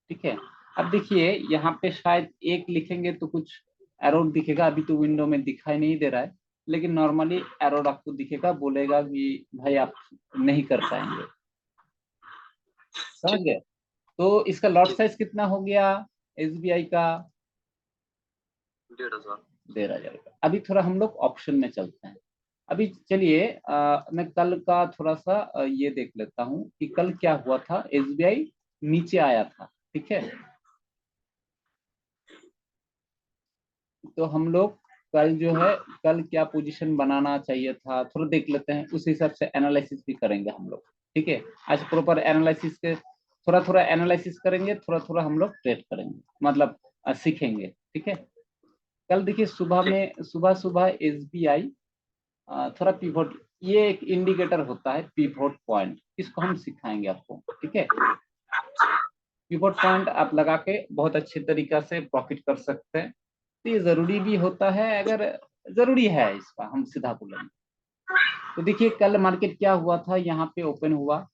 ठीक है। अब देखिए यहाँ पे शायद एक लिखेंगे तो कुछ एरोड दिखेगा, अभी तो विंडो में दिखाई नहीं दे रहा है, लेकिन नॉर्मली एरोड आपको दिखेगा, बोलेगा कि भाई आप नहीं कर पाएंगे, समझ गए। तो इसका लॉट साइज कितना हो गया SBI का, 1,500। 1500 का। अभी थोड़ा हम लोग ऑप्शन में चलते हैं। अभी चलिए मैं कल का थोड़ा सा ये देख लेता हूँ कि कल क्या हुआ था। SBI नीचे आया था, ठीक है। तो हम लोग कल जो है, कल क्या पोजीशन बनाना चाहिए था थोड़ा देख लेते हैं, उस हिसाब से एनालिसिस भी करेंगे हम लोग, ठीक है। आज प्रॉपर एनालिसिस के थोड़ा थोड़ा एनालिसिस करेंगे, थोड़ा थोड़ा हम लोग ट्रेड करेंगे, मतलब सीखेंगे, ठीक है। कल देखिए सुबह में, सुबह सुबह SBI थोड़ा पिवोट, ये एक इंडिकेटर होता है पिवोट पॉइंट, इसको हम सिखाएंगे आपको, ठीक है। पिवोट पॉइंट आप लगा के बहुत अच्छे तरीका से प्रॉफिट कर सकते हैं। तो ये जरूरी भी होता है, अगर जरूरी है इसका, हम सीधा बोलेंगे। तो देखिए कल मार्केट क्या हुआ था, यहाँ पे ओपन हुआ,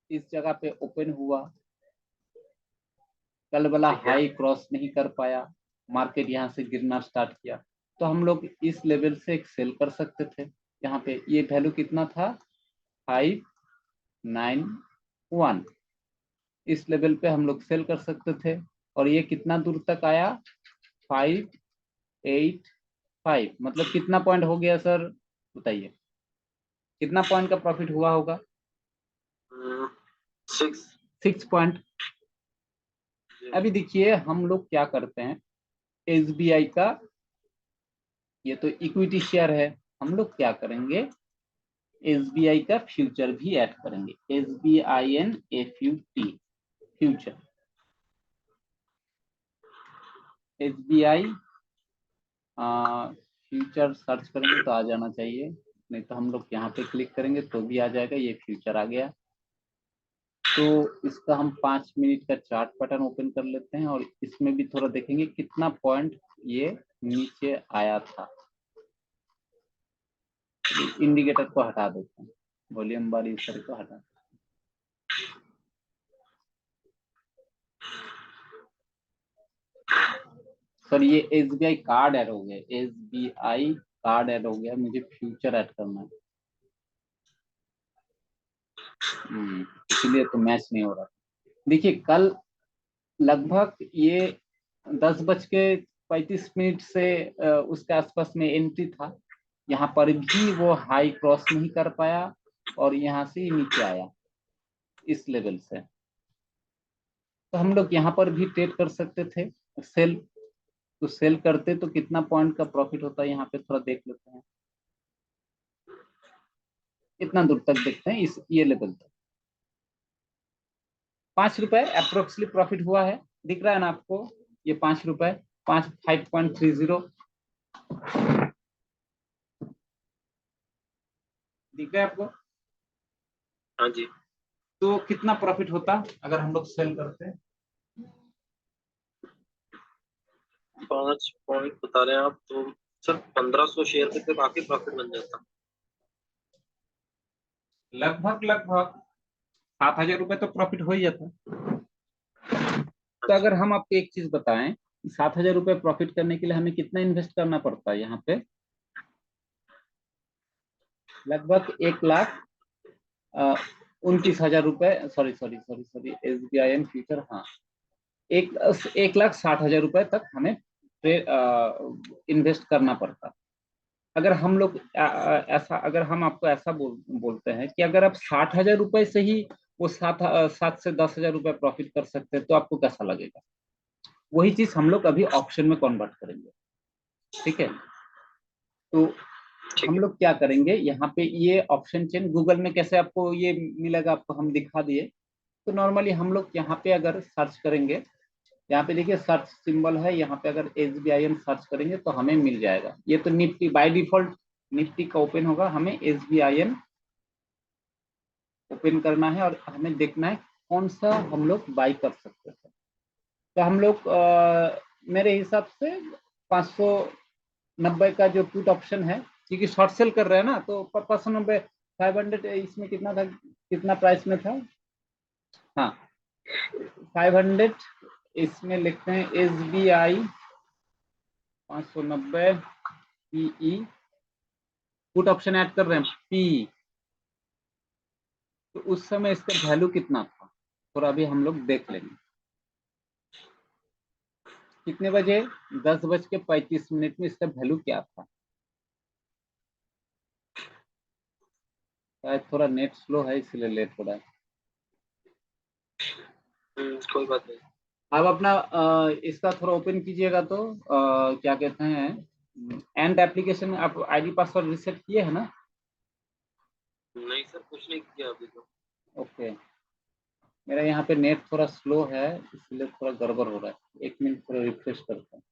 इस जगह पे ओपन हुआ, कल वाला हाई क्रॉस नहीं कर पाया, मार्केट यहाँ से गिरना स्टार्ट किया। तो हम लोग इस लेवल से एक सेल कर सकते थे। यहाँ पे ये वैल्यू कितना था, 591, इस लेवल पे हम लोग सेल कर सकते थे, और ये कितना दूर तक आया, 585, मतलब कितना पॉइंट हो गया सर, बताइए कितना पॉइंट का प्रॉफिट हुआ होगा? 6। 6 पॉइंट। अभी देखिए हम लोग क्या करते हैं, एसबीआई का ये तो इक्विटी शेयर है, हम लोग क्या करेंगे, एसबीआई का फ्यूचर भी ऐड करेंगे, SBIN future. SBI future search करेंगे तो आ जाना चाहिए, नहीं तो हम लोग यहाँ पे क्लिक करेंगे तो भी आ जाएगा, ये फ्यूचर आ गया। तो इसका हम 5 मिनट का चार्ट पैटर्न ओपन कर लेते हैं, और इसमें भी थोड़ा देखेंगे कितना पॉइंट ये नीचे आया था। इंडिकेटर को हटा देते हैं, वॉल्यूम बार यूजर को हटा। सर ये एसबीआई कार्ड ऐड हो गया, एसबीआई कार्ड ऐड हो गया, मुझे फ्यूचर ऐड करना है। इसलिए तो मैच नहीं हो रहा। देखिए कल लगभग ये 10:35 से उसके आसपास में एंट्री था, यहाँ पर भी वो हाई क्रॉस नहीं कर पाया, और यहाँ से नीचे आया इस लेवल से। तो हम लोग यहाँ पर भी ट्रेड कर सकते थे सेल, तो सेल करते तो कितना पॉइंट का प्रॉफिट होता है, यहाँ पे थोड़ा देख लेते हैं। इतना दूर तक देखते हैं, इस ये लेवल तक 5 रुपए अप्रोक्सली प्रॉफिट हुआ है, दिख रहा है ना आपको, ये 5 रुपए, 5.30 दिख रहा है आपको? हाँ जी। तो कितना प्रॉफिट होता अगर हम लोग सेल करते? 5 पॉइंट बता रहे हैं आप, तो सर 1500 शेयर पे तो काफी प्रॉफिट बन जाता। लगभग 7,000 रुपए तो प्रॉफिट हो ही जाता। हाँ तो जी। अगर हम आपको एक चीज बताएं, 7,000 रुपए प्रॉफिट करने के लिए हमें कितना इन्वेस्ट करना पड़ता है यहाँ पे, लगभग 1,29,000 रुपए, sorry sorry sorry sorry, SBIN future, हाँ, 1,60,000 रुपए तक हमें इन्वेस्ट करना पड़ता। अगर हम लोग ऐसा, अगर हम आपको ऐसा बोलते हैं कि अगर आप 60,000 रुपए से ही वो 7 से 10,000 रुपए प्रॉफिट कर सकते हैं, तो आपको कैसा लगेगा? वही चीज हम लोग अभी ऑप्शन में कन्वर्ट करेंगे, ठीक है? तो ठीक हम है। लोग क्या करेंगे, यहाँ पे ये ऑप्शन चेन गूगल में कैसे आपको ये मिलेगा, आपको हम दिखा दिए। तो नॉर्मली हम लोग यहाँ पे अगर सर्च करेंगे, यहाँ पे देखिए सर्च सिंबल है, यहाँ पे अगर SBIN सर्च करेंगे तो हमें मिल जाएगा। ये तो निफ्टी बाय डिफॉल्ट निफ्टी का ओपन होगा, हमें SBIN ओपन करना है, और हमें देखना है कौन सा हम लोग बाई कर सकते हैं। तो हम लोग मेरे हिसाब से 590 का जो पुट ऑप्शन है, क्योंकि शॉर्ट सेल कर रहे हैं ना, तो 590, 500, इसमें कितना था, कितना प्राइस में था, हाँ 500, इसमें लिखते हैं SBI 590 PE, put option add कर रहे हैं PE। तो उस समय इसका वैल्यू कितना था, थोड़ा अभी हम लोग देख लेंगे। कितने बजे, 10:35 में इसका वैल्यू क्या था? शायद थोड़ा नेट स्लो है इसलिए लेट हो रहा है। कोई बात नहीं। आप अपना इसका थोड़ा ओपन कीजिएगा, तो क्या कहते हैं, एंड एप्लीकेशन में आप आईडी पासवर्ड रिसेट किए है ना? नहीं सर, कुछ नहीं किया अभी तो। ओके, मेरा यहाँ पे नेट थोड़ा स्लो है, इसलिए थोड़ा गड़बड़ हो रहा है, 1 मिनट थोड़ा रिफ्रेश करता हूँ।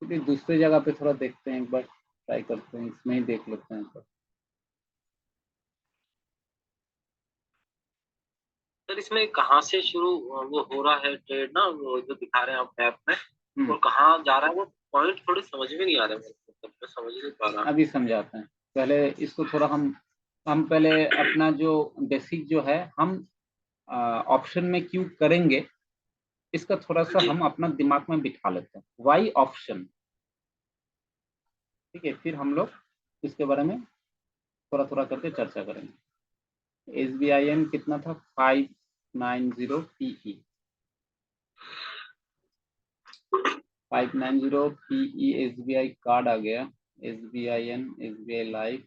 क्योंकि दूसरी जगह पे थोड़ा देखते हैं, एक बार ट्राई करते हैं, इसमें ही देख लेते हैं तो। सर इसमें कहाँ से शुरू वो हो रहा है ट्रेड ना, वो जो दिखा रहे हैं आप ऐप में, और कहाँ जा रहा है वो पॉइंट थोड़ी समझ में नहीं आ रहा है, मतलब मैं समझ नहीं पा रहा। अभी समझाते हैं, पहले इसको थोड़ा हम पहले अपना जो बेसिक जो है, हम ऑप्शन में क्यों करेंगे, इसका थोड़ा सा जी। हम अपना दिमाग में बिठा लेते हैं। वाई ऑप्शन, ठीक है, फिर हम लोग इसके बारे में थोड़ा थोड़ा करके चर्चा करेंगे। SBIN कितना था? 590 PE। 590 PE SBI कार्ड आ गया। SBIN, SBI लाइफ,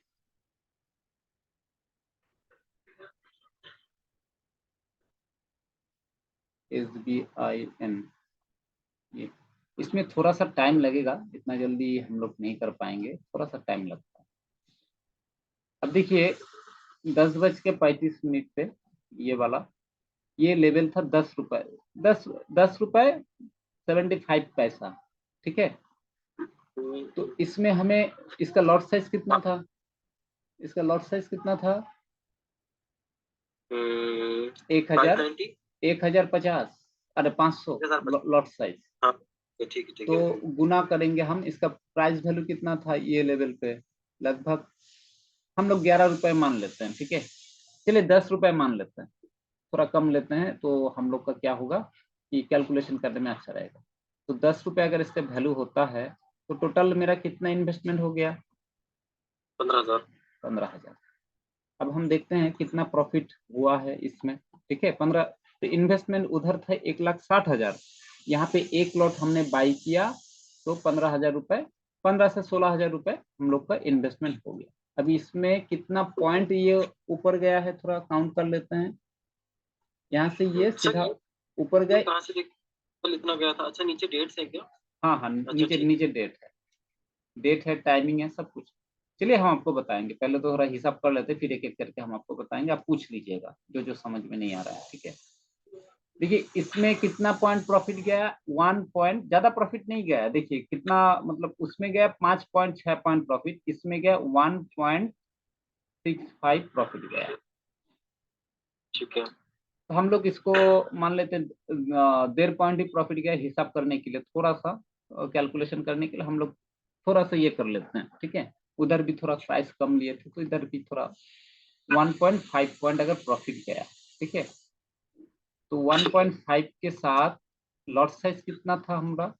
SBIN, ये इसमें थोड़ा सा टाइम लगेगा, इतना जल्दी हम लोग नहीं कर पाएंगे, थोड़ा सा टाइम लगता है। अब देखिए 10:35 पे ये वाला, ये लेवल था 10 रुपए, 10 रुपए 75 पैसा। ठीक है, तो इसमें हमें इसका लॉट साइज कितना था? इसका लॉट साइज कितना था? 1000, 590। 1050, अरे 500 लॉट साइज। हाँ ठीक है ठीक तो है। गुना करेंगे हम, इसका प्राइस वैल्यू कितना था ये लेवल पे? लगभग हम लोग 11 रुपए मान लेते हैं। ठीक है, चलिए 10 रुपए मान लेते हैं, थोड़ा कम लेते हैं तो हम लोग का क्या होगा कि कैलकुलेशन करने में अच्छा रहेगा। तो 10 रुपए अगर इसका वैल्यू होता है तो टोटल मेरा कितना इन्वेस्टमेंट हो गया? 15,000। 15,000। अब हम देखते हैं कितना प्रॉफिट हुआ है इसमें। ठीक है, 15, तो इन्वेस्टमेंट उधर था 1,60,000, यहाँ पे एक लॉट हमने बाई किया तो 15,000 रुपए, 15 से 16,000 रुपए हम लोग का इन्वेस्टमेंट हो गया। अभी इसमें कितना पॉइंट ये ऊपर गया है थोड़ा काउंट कर लेते हैं। यहाँ से ये सर सीधा ऊपर ये गए। कहाँ से कल इतना गया था? अच्छा नीचे डेट्स है क्या? हाँ हाँ, अच्छा नीचे ठीक। नीचे डेट है, डेट है, टाइमिंग है, सब कुछ। चलिए हम आपको बताएंगे, पहले तो थोड़ा हिसाब कर लेते, फिर एक एक करके हम आपको बताएंगे, आप पूछ लीजिएगा जो जो समझ में नहीं आ रहा है। ठीक है, देखिए इसमें कितना पॉइंट प्रॉफिट गया? 1 पॉइंट, ज्यादा प्रॉफिट नहीं गया। देखिए कितना, मतलब उसमें गया 5.6 पॉइंट प्रॉफिट, इसमें गया 1.65 प्रॉफिट गया। ठीक है। तो हम लोग इसको मान लेते हैं 1.5 पॉइंट ही प्रॉफिट गया। हिसाब करने के लिए थोड़ा सा, कैलकुलेशन करने के लिए हम लोग थोड़ा सा ये कर लेते हैं। ठीक है, उधर भी थोड़ा प्राइस कम लिए थे तो इधर भी थोड़ा 1.5 पॉइंट अगर प्रॉफिट गया। ठीक है, तो 1.5 के साथ लॉट साइज कितना था हमारा?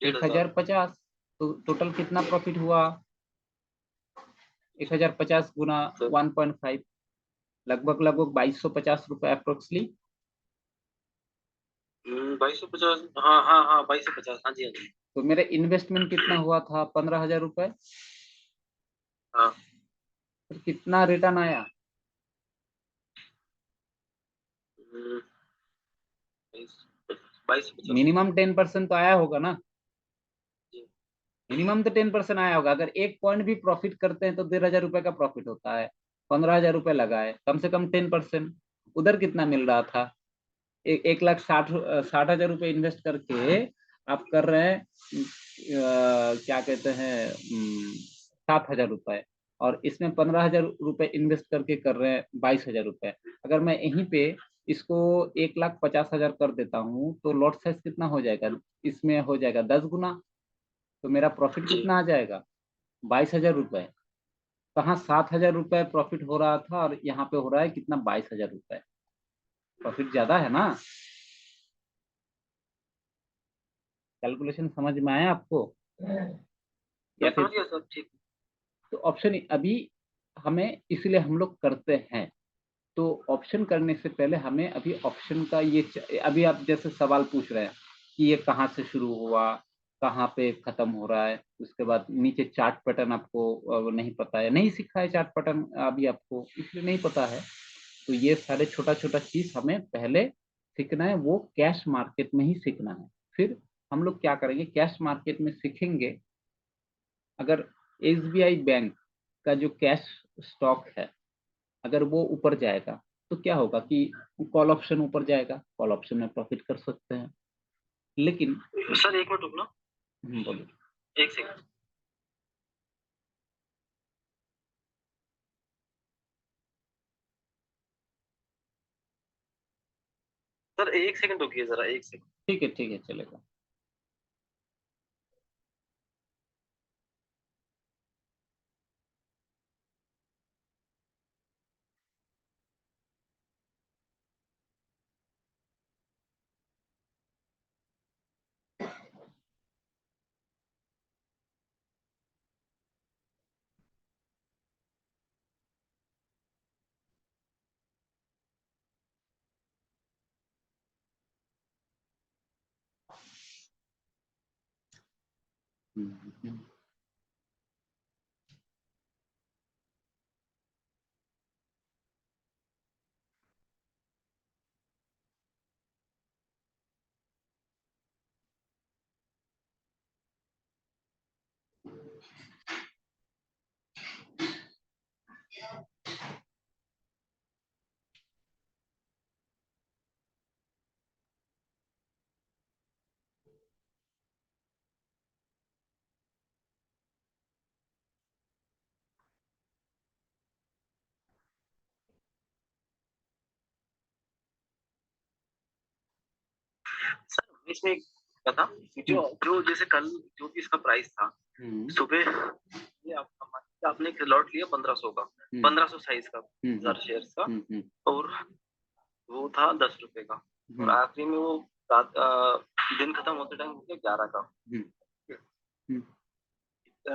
1,500। 1050। तो टोटल कितना प्रॉफिट हुआ? 1050 गुना सर 1.5, लगभग लगभग 2250 रुपए अप्रोक्सली। 2250। हाँ हाँ हाँ 2250। हाँ जी हाँ जी। तो मेरा इन्वेस्टमेंट कितना हुआ था? 15,000 रुपए। हाँ तो कितना रिटर्न आया? 2250। मिनिमम 10% तो आया होगा ना? जी। मिनिमम तो 10% आया होगा। अगर 1 पॉइंट भी प्रॉफिट करते हैं तो 1,500 रुपए का प्रॉफिट होता है। 15,000 रुपए लगाए, कम से कम 10%। उधर कितना मिल रहा था? 1,60,000 रुपए इन्वेस्ट करके आप कर रहे हैं क्या कहते हैं 7,000 रुपए, और इसमें 15,000 रुपए इन्वेस्ट करके कर रहे हैं 22,000 रुपए। अगर मैं यहीं पे इसको 1,50,000 कर देता हूँ तो लॉट साइज कितना हो जाएगा? इसमें हो जाएगा 10 गुना। तो मेरा प्रॉफिट जी कितना आ जाएगा? 22,000 रुपए। कहाँ 7,000 रुपए प्रॉफिट हो रहा था और यहाँ पे हो रहा है कितना? 22,000 रुपए। प्रॉफिट ज्यादा है ना? कैलकुलेशन समझ में आया आपको? या मैं फिर समझ गया सर। ठीक। तो ऑप्शन अभी हमें इसलिए हम लोग करते हैं। तो ऑप्शन करने से पहले हमें अभी ऑप्शन का ये अभी आप जैसे सवाल पूछ रहे हैं कि ये कहाँ से शुरू हुआ, कहाँ पे खत्म हो रहा है, उसके बाद नीचे चार्ट पैटर्न आपको नहीं पता है, नहीं सीखा है चार्ट पैटर्न अभी आपको, इसलिए नहीं पता है। तो ये सारे छोटा छोटा चीज हमें पहले सीखना है, वो कैश मार्केट में ही सीखना है। फिर हम लोग क्या करेंगे, कैश मार्केट में सीखेंगे। अगर एसबीआई बैंक का जो कैश स्टॉक है, अगर वो ऊपर जाएगा तो क्या होगा कि कॉल ऑप्शन ऊपर जाएगा, कॉल ऑप्शन में प्रॉफिट कर सकते हैं। लेकिन सर एक मिनट रुकना। बोलिए। एक सेकंड। सर एक सेकंड रुकिए जरा, एक सेकंड। ठीक है चलेगा। हम्म। सर इसमें एक था जो जो जैसे कल जो भी इसका प्राइस था सुबह, ये आपने एक लॉट लिया 1500 का, 1500 साइज का 1000 शेयर्स का, और वो था 10 रुपए का, और आखिरी में वो दिन खत्म होते टाइम हो गया 11 का।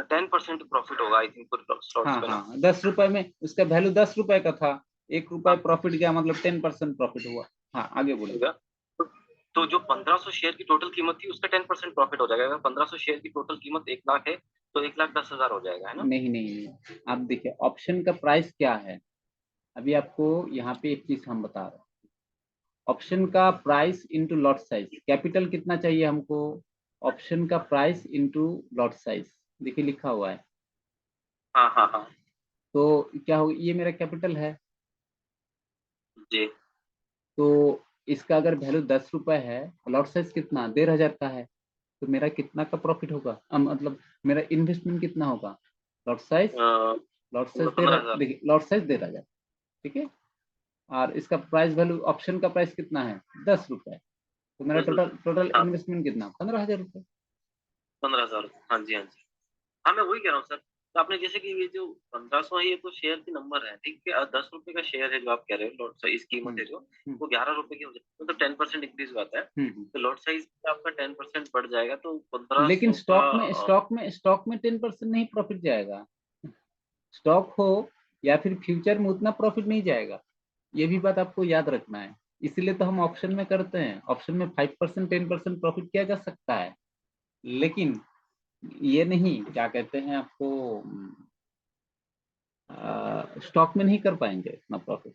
10% प्रॉफिट होगा आई थिंक स्लॉट्स पे ना। 10 रुपए में उसका वैल्यू 10 रुपए का था, 1 रुपए प्रॉफिट गया, मतलब 10% प्रॉफिट हुआ। हाँ आगे बोलेगा। तो जो 1500 शेयर की टोटल कीमत थी उसका 10% प्रॉफिट हो जाएगा। अगर 1500 शेयर की टोटल कीमत 1 लाख है तो 1,10,000 हो जाएगा, है ना? नहीं नहीं नहीं, आप देखिए ऑप्शन का प्राइस क्या है। अभी आपको यहाँ पे एक चीज हम बता रहे हैं, ऑप्शन का price into lot size, capital कितना चाहिए हमको, ऑप्शन का प्राइस इंटू लॉट साइज, देखिए लिखा हुआ है। हाँ हाँ हाँ तो क्या होगा, ये मेरा कैपिटल है, जी। तो इसका अगर वैल्यू 10 रुपए है, लॉट साइज कितना 15,000 का है, तो मेरा कितना का प्रॉफिट होगा, मतलब मेरा इन्वेस्टमेंट कितना होगा, लॉट साइज, लॉट साइज 15,000। देखिए लॉट साइज 15,000, ठीक है। और इसका प्राइस वैल्यू, ऑप्शन का प्राइस कितना है 10 रुपए, तो मेरा टोटल टोटल हाँ इन्वेस्टमेंट कितना 15,000 रुपये। 15,000। हाँ जी हाँ जी। हाँ मैं वही कह रहा हूँ सर। तो आपने जैसे कि ये जो 1500 है ये तो शेयर की नंबर है, ठीक है। 10 रुपए का शेयर है जो आप कह रहे हो, लॉट साइज कीमत है जो, वो 11 रुपए की हो जाती है, मतलब 10% इंक्रीज हुआ है। तो लॉट साइज आपका 10% बढ़ जाएगा तो लेकिन 1500 का। स्टॉक में 10% नहीं प्रॉफिट जाएगा, स्टॉक हो या फिर फ्यूचर में उतना प्रॉफिट नहीं जाएगा, ये भी बात आपको याद रखना है। इसलिए तो हम ऑप्शन में करते हैं, ऑप्शन में 5% 10% प्रॉफिट किया जा सकता है, लेकिन ये नहीं क्या कहते हैं आपको, स्टॉक में नहीं कर पाएंगे इतना प्रॉफिट,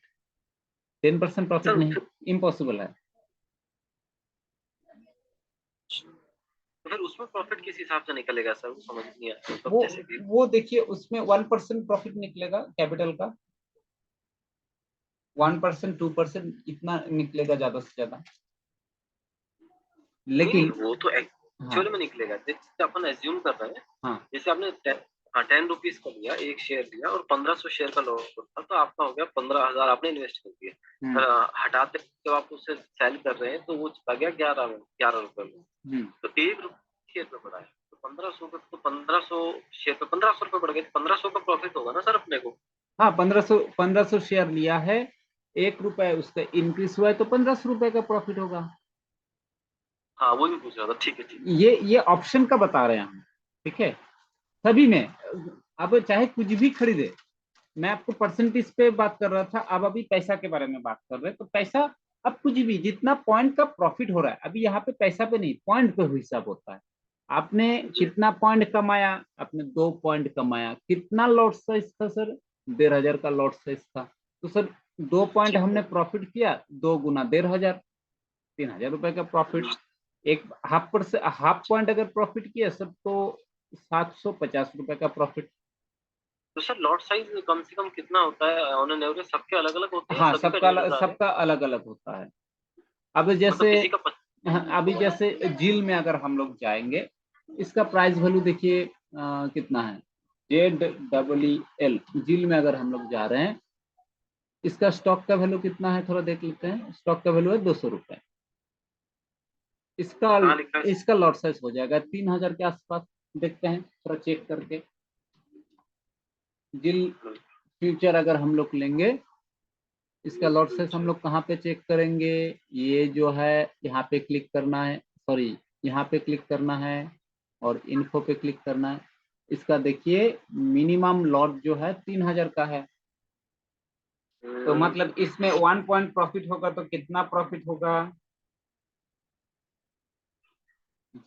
10% प्रॉफिट सर नहीं, इम्पॉसिबल है। तो फिर उसमें प्रॉफिट किस हिसाब से निकलेगा सर, वो समझ नहीं आया, मतलब वो जैसे कि वो देखिए उसमें 1% प्रॉफिट निकलेगा कैपिटल का, 1% 2% इतना निकलेगा ज्यादा से ज्यादा, नहीं नहीं, लेकिन वो तो हाँ एक्चुअल में निकलेगा। जैसे अपन एज्यूम कर रहे हैं, हाँ जैसे आपने 10 रुपीज का लिया, एक शेयर लिया, और 1500 शेयर का लॉट था, तो आपका हो गया 15,000 आपने इन्वेस्ट कर दिया। पर हटाते जब आप उसे सेल कर रहे हैं तो वो चला गया 11 रुपए में। तो 1 रुपये शेयर पे बढ़ा है, तो 1500 का, तो 1500 शेयर पे 1500 रुपये बढ़ गए, 1500 का प्रॉफिट होगा ना सर अपने को। हाँ 1500 शेयर लिया है, 1 रुपए उसका इंक्रीज हुआ है, तो 1500 रुपए का प्रॉफिट होगा। हाँ वो भी पूछ रहा था, ठीक है ठीक है। ये ऑप्शन का बता रहे हैं हम, ठीक है। सभी में अब चाहे कुछ भी खरीदे, मैं आपको परसेंटेज पे बात कर रहा था, अब अभी पैसा के बारे में बात कर रहे हैं, तो पैसा अब कुछ भी जितना पॉइंट का प्रॉफिट हो रहा है, अभी यहाँ पे पैसा पे नहीं, पॉइंट पे हिसाब होता है। आपने जी कितना पॉइंट कमाया, आपने 2 पॉइंट कमाया, कितना लॉट साइज था सर, 15,000 का लॉट साइज था, तो सर 2 पॉइंट ठीक हमने है। प्रॉफिट किया, 2 गुना 15,000, 3,000 रुपए का प्रॉफिट। एक हाफ पॉइंट अगर प्रॉफिट किया सर, तो 750 रुपए का प्रॉफिट। तो सर लॉट साइज कम से कम कितना होता है ऑन एन एवरेज? सबके अलग अलग होते हैं, हाँ सभी का 1,500 है? सबका अलग अलग होता है। अब जैसे मतलब किसी का हाँ, अभी जैसे झील में अगर हम लोग जाएंगे, इसका प्राइस वैल्यू देखिए कितना है, ZEEL झील में अगर हम लोग जा रहे हैं, इसका स्टॉक का वैल्यू कितना है, थोड़ा देख लेते हैं। स्टॉक का वैल्यू है 200 रुपए, इसका कहाँ लिखा है? इसका लॉट साइज हो जाएगा 3,000 के आसपास। देखते हैं थोड़ा चेक करके, जिल फ्यूचर अगर हम लोग लेंगे, इसका लॉट साइज हम लोग कहाँ पे चेक करेंगे, ये जो है यहाँ पे क्लिक करना है, सॉरी यहाँ पे क्लिक करना है और इन्फो पे क्लिक करना है। इसका देखिए मिनिमम लॉट जो है 3,000 का है, तो मतलब इसमें 1 पॉइंट प्रॉफिट होगा तो कितना प्रॉफिट होगा,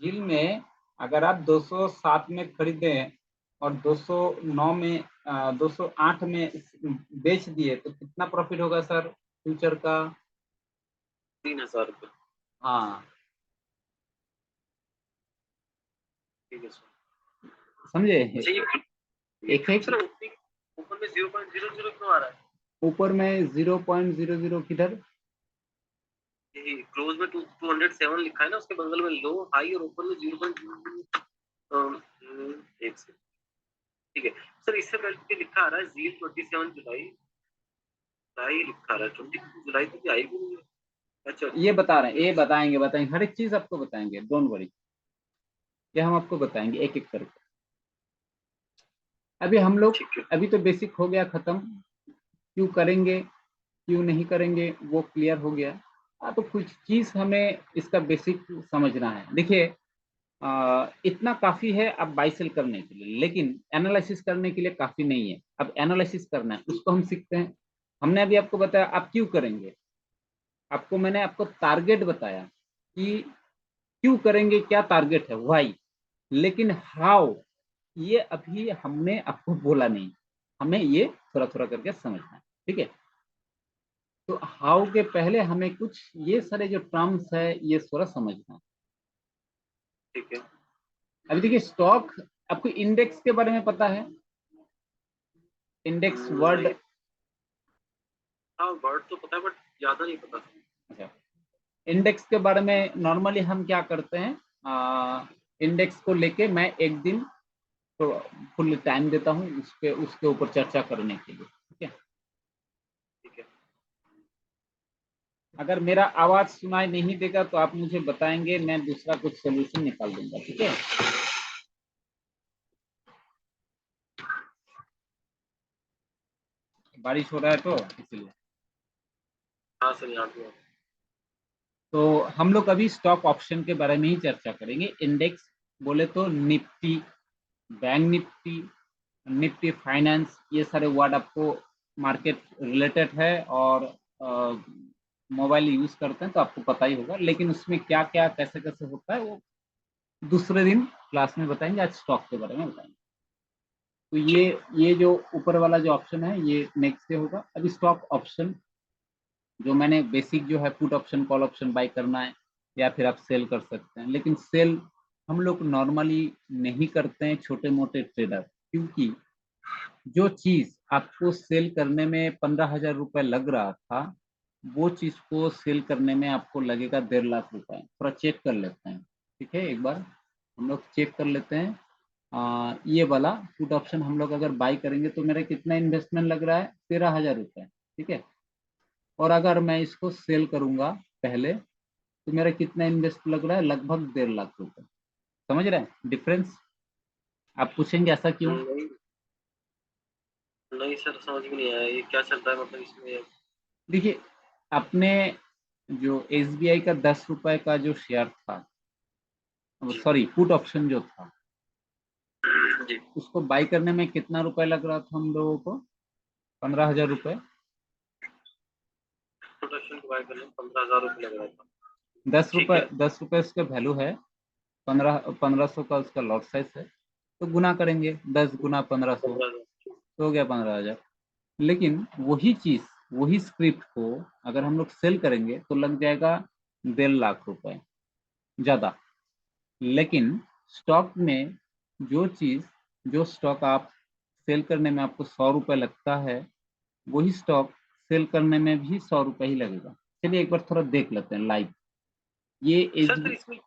जिल में अगर आप 207 में खरीदे और 209 में 208 में बेच दिए तो कितना प्रॉफिट होगा सर फ्यूचर का? 3,000 रुपये। हाँ, ठीक है सर। समझे? अच्छा ये एक एक सर ऊपर में 0.00 क्यों आ रहा है? ऊपर में 0.00 किधर? यही क्लोज में 207 लिखा है ना, उसके बगल में लो हाई और ऊपर में 0. एक से ठीक है सर। इससे पहले के लिखा आ रहा है जील 27 जुलाई जुलाई लिखा आ रहा है, 22 जुलाई तो भी आई भी नहीं है। अच्छा ये बता रहे हैं, ये बताएंगे हर एक चीज आपको बताएंगे, डोंट वरी, ये हम आपको बताएंगे एक एक करके। अभी हम लोग, ठीक है। अभी तो बेसिक हो गया खत्म, क्यों करेंगे क्यों नहीं करेंगे वो क्लियर हो गया। तो कुछ चीज हमें इसका बेसिक समझना है। देखिए इतना काफी है अब बाई सेल करने के लिए, लेकिन एनालिसिस करने के लिए काफी नहीं है। अब एनालिसिस करना है उसको हम सीखते हैं। हमने अभी आपको बताया आप क्यों करेंगे, मैंने आपको टारगेट बताया कि क्यों करेंगे, क्या टारगेट है, व्हाई। लेकिन हाउ ये अभी हमने आपको बोला नहीं, हमें ये थोड़ा थोड़ा करके समझना है, ठीक है। तो हाउ के पहले हमें कुछ ये सारे जो टर्म्स है ये थोड़ा समझना है। ठीक है। अभी देखिए स्टॉक, आपको इंडेक्स के बारे में पता है? Index word? नहीं। हाँ वर्ड तो पता है बट ज्यादा नहीं पता। अच्छा, इंडेक्स के बारे में नॉर्मली हम क्या करते हैं, इंडेक्स को लेके मैं एक दिन तो फुल टाइम देता हूँ उसके ऊपर चर्चा करने के लिए, ठीक है। ठीक है। अगर मेरा आवाज सुनाई नहीं देगा तो आप मुझे बताएंगे, मैं दूसरा कुछ सोल्यूशन निकाल दूंगा, ठीक है। बारिश हो रहा है तो इसलिए। हाँ सर यहाँ पे तो हम लोग अभी स्टॉक ऑप्शन के बारे में ही चर्चा करेंगे। इंडेक्स बोले तो Nifty, bank Nifty, Nifty finance, ये सारे वर्ड आपको मार्केट रिलेटेड है और मोबाइल यूज करते हैं तो आपको पता ही होगा। लेकिन उसमें क्या क्या कैसे कैसे होता है वो दूसरे दिन क्लास में बताएंगे, आज स्टॉक के बारे में बताएंगे। तो ये जो ऊपर वाला जो ऑप्शन है ये नेक्स्ट डे होगा। अभी स्टॉक ऑप्शन जो मैंने बेसिक जो है put option call option buy करना है या फिर आप सेल कर सकते हैं, लेकिन सेल हम लोग नॉर्मली नहीं करते हैं छोटे मोटे ट्रेडर, क्योंकि जो चीज आपको सेल करने में 15,000 रुपए लग रहा था वो चीज को सेल करने में आपको लगेगा 1.5 लाख रुपए। थोड़ा चेक कर लेते हैं, ठीक है, एक बार हम लोग चेक कर लेते हैं। ये वाला पुट ऑप्शन हम लोग अगर बाई करेंगे तो मेरा कितना इन्वेस्टमेंट लग रहा है, 13,000 रुपए, ठीक है। और अगर मैं इसको सेल करूंगा पहले तो मेरा कितना इन्वेस्ट लग रहा है, लगभग 1.5 लाख रुपए। समझ रहे हैं डिफरेंस? आप पूछेंगे ऐसा क्यों? नहीं। नहीं सर समझ में नहीं आया ये क्या चल रहा है मतलब इसमें। देखिए आपने जो एसबीआई का 10 रुपए का जो शेयर था, जी। सॉरी पुट ऑप्शन जो था, जी। उसको बाई करने में कितना रुपए लग रहा था हम लोगों को? 15,000 रुपए। प्रोडक्शन को बाय करने में 15,000 रुपये लग रहा था। दस ठीक रुपए है। 10 रुपए उसका वैल्यू है, 1500 का उसका लॉट साइज है। तो गुना करेंगे 10 गुना 1500 15,000। तो हो गया 15,000। लेकिन वही चीज, वही स्क्रिप्ट को अगर हम लोग सेल करेंगे तो लग जाएगा 1.5 लाख रुपए ज्यादा। लेकिन स्टॉक में जो चीज, जो स्टॉक आप सेल करने में आपको 100 रुपए लगता है वही स्टॉक सेल करने में भी 100 रुपए ही लगेगा। चलिए एक बार थोड़ा देख लेते हैं लाइव। ये सर एच तो इसमें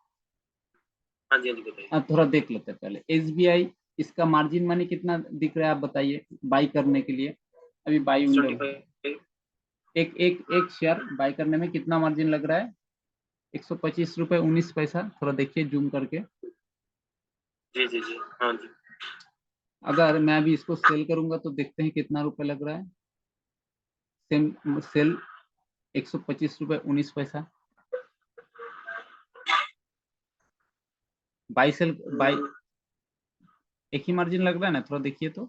हाँ जी हाँ जी बताइए। थोड़ा देख लेते हैं पहले एसबीआई। इसका मार्जिन मनी कितना दिख रहा है आप बताइए बाई करने के लिए? अभी बाई विंडो, 25। एक शेयर बाई करने में कितना मार्जिन लग रहा है? 125 रुपए 19 पैसा। थोड़ा देखिए जूम करके। जी जी जी हाँ जी। अगर मैं अभी इसको सेल करूंगा तो देखते हैं कितना रुपए लग रहा है। सेम सेल 125 रुपए 19 पैसा। बाई सेल बाई हम्म, एक ही मार्जिन लग रहा है ना, थोड़ा देखिए तो।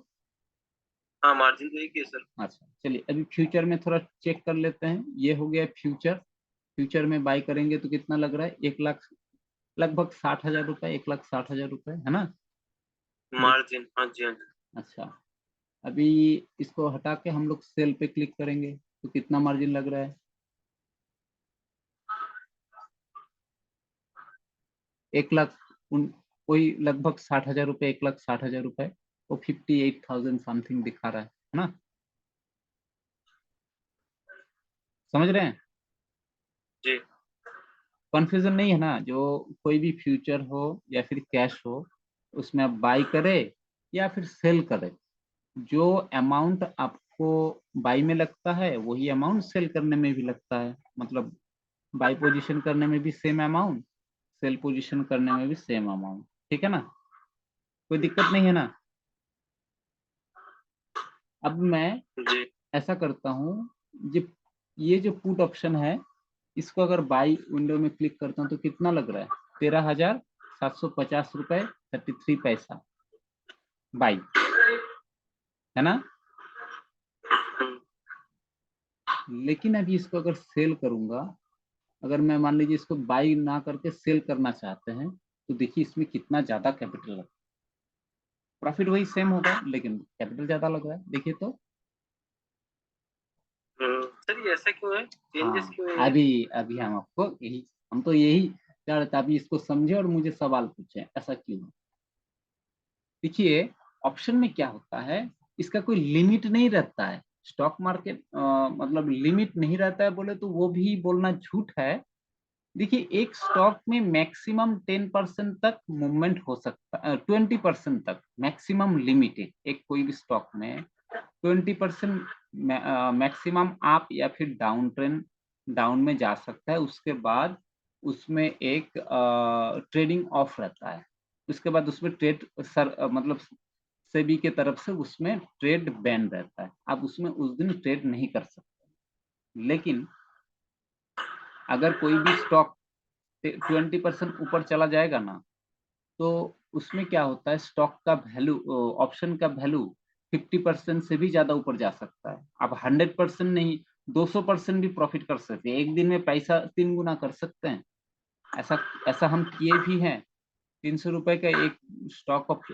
हाँ मार्जिन तो एक ही है सर। अच्छा चलिए अभी फ्यूचर में थोड़ा चेक कर लेते हैं। ये हो गया फ्यूचर। फ्यूचर में बाई करेंगे तो कितना लग रहा है, 1 लाख लगभग 60,000 रुपए, 1,60,000 रुपए, है ना? मार्जिन, हाँ जी, हाँ जी। अच्छा, अभी इसको हटा के हम लोग सेल पे क्लिक करेंगे तो कितना मार्जिन लग रहा है? 1 लाख वही लगभग 60,000 रुपए, 1,60,000 रुपए, वो 58,000 समथिंग दिखा रहा है ना? समझ रहे हैं? जी। कंफ्यूजन नहीं है ना? जो कोई भी फ्यूचर हो या फिर कैश हो, उसमें आप बाई करें या फिर सेल करें, जो अमाउंट आपको बाई में लगता है वही अमाउंट सेल करने में भी लगता है। मतलब बाई पोजीशन करने में भी सेम अमाउंट, सेल पोजीशन करने में भी सेम अमाउंट। ठीक है ना? कोई दिक्कत नहीं है ना? अब मैं जी। ऐसा करता हूँ, ये जो पुट ऑप्शन है, इसको अगर बाई विंडो में क्लिक करता हूँ तो कितना लग रहा है? 13,750 रुपए 33 पैसा बाई, है ना? हम्म, लेकिन अभी इसको अगर सेल करूंगा, अगर मैं मान लीजिए इसको बाई ना करके सेल करना चाहते हैं, तो देखिए इसमें कितना ज्यादा कैपिटल लग, प्रॉफिट वही सेम होगा लेकिन कैपिटल ज्यादा लग रहा है, देखिए तो। सर ये ऐसा क्यों है, चेंजेस हाँ, क्यों है ये? अभी अभी हम तो यही चाह रहे थे, अभी इसको समझे और मुझे सवाल पूछे ऐसा क्यों है। देखिए, ऑप्शन में क्या होता है, इसका कोई लिमिट नहीं रहता है। स्टॉक मार्केट मतलब लिमिट नहीं रहता है बोले तो वो भी बोलना झूठ है। देखिए, एक स्टॉक में मैक्सिमम 10% तक मूवमेंट हो सकता है, 20% तक मैक्सिमम लिमिट है एक कोई भी स्टॉक में। 20% मैक्सिमम आप या फिर डाउन ट्रेंड, डाउन में जा सकता है। उसके बाद उसमें एक ट्रेडिंग ऑफ रहता है। उसके बाद उसमें ट्रेड मतलब सेबी के तरफ से उसमें ट्रेड बैन रहता है, आप उसमें उस दिन ट्रेड नहीं कर सकते। लेकिन अगर कोई भी स्टॉक 20% ऊपर चला जाएगा ना, तो उसमें क्या होता है, स्टॉक का वैल्यू, ऑप्शन का वैल्यू 50% से भी ज्यादा ऊपर जा सकता है। आप 100% नहीं, 200% भी प्रॉफिट कर सकते हैं, एक दिन में पैसा 3 गुना कर सकते हैं। ऐसा ऐसा हम किए भी हैं। 300 रुपए का एक स्टॉक,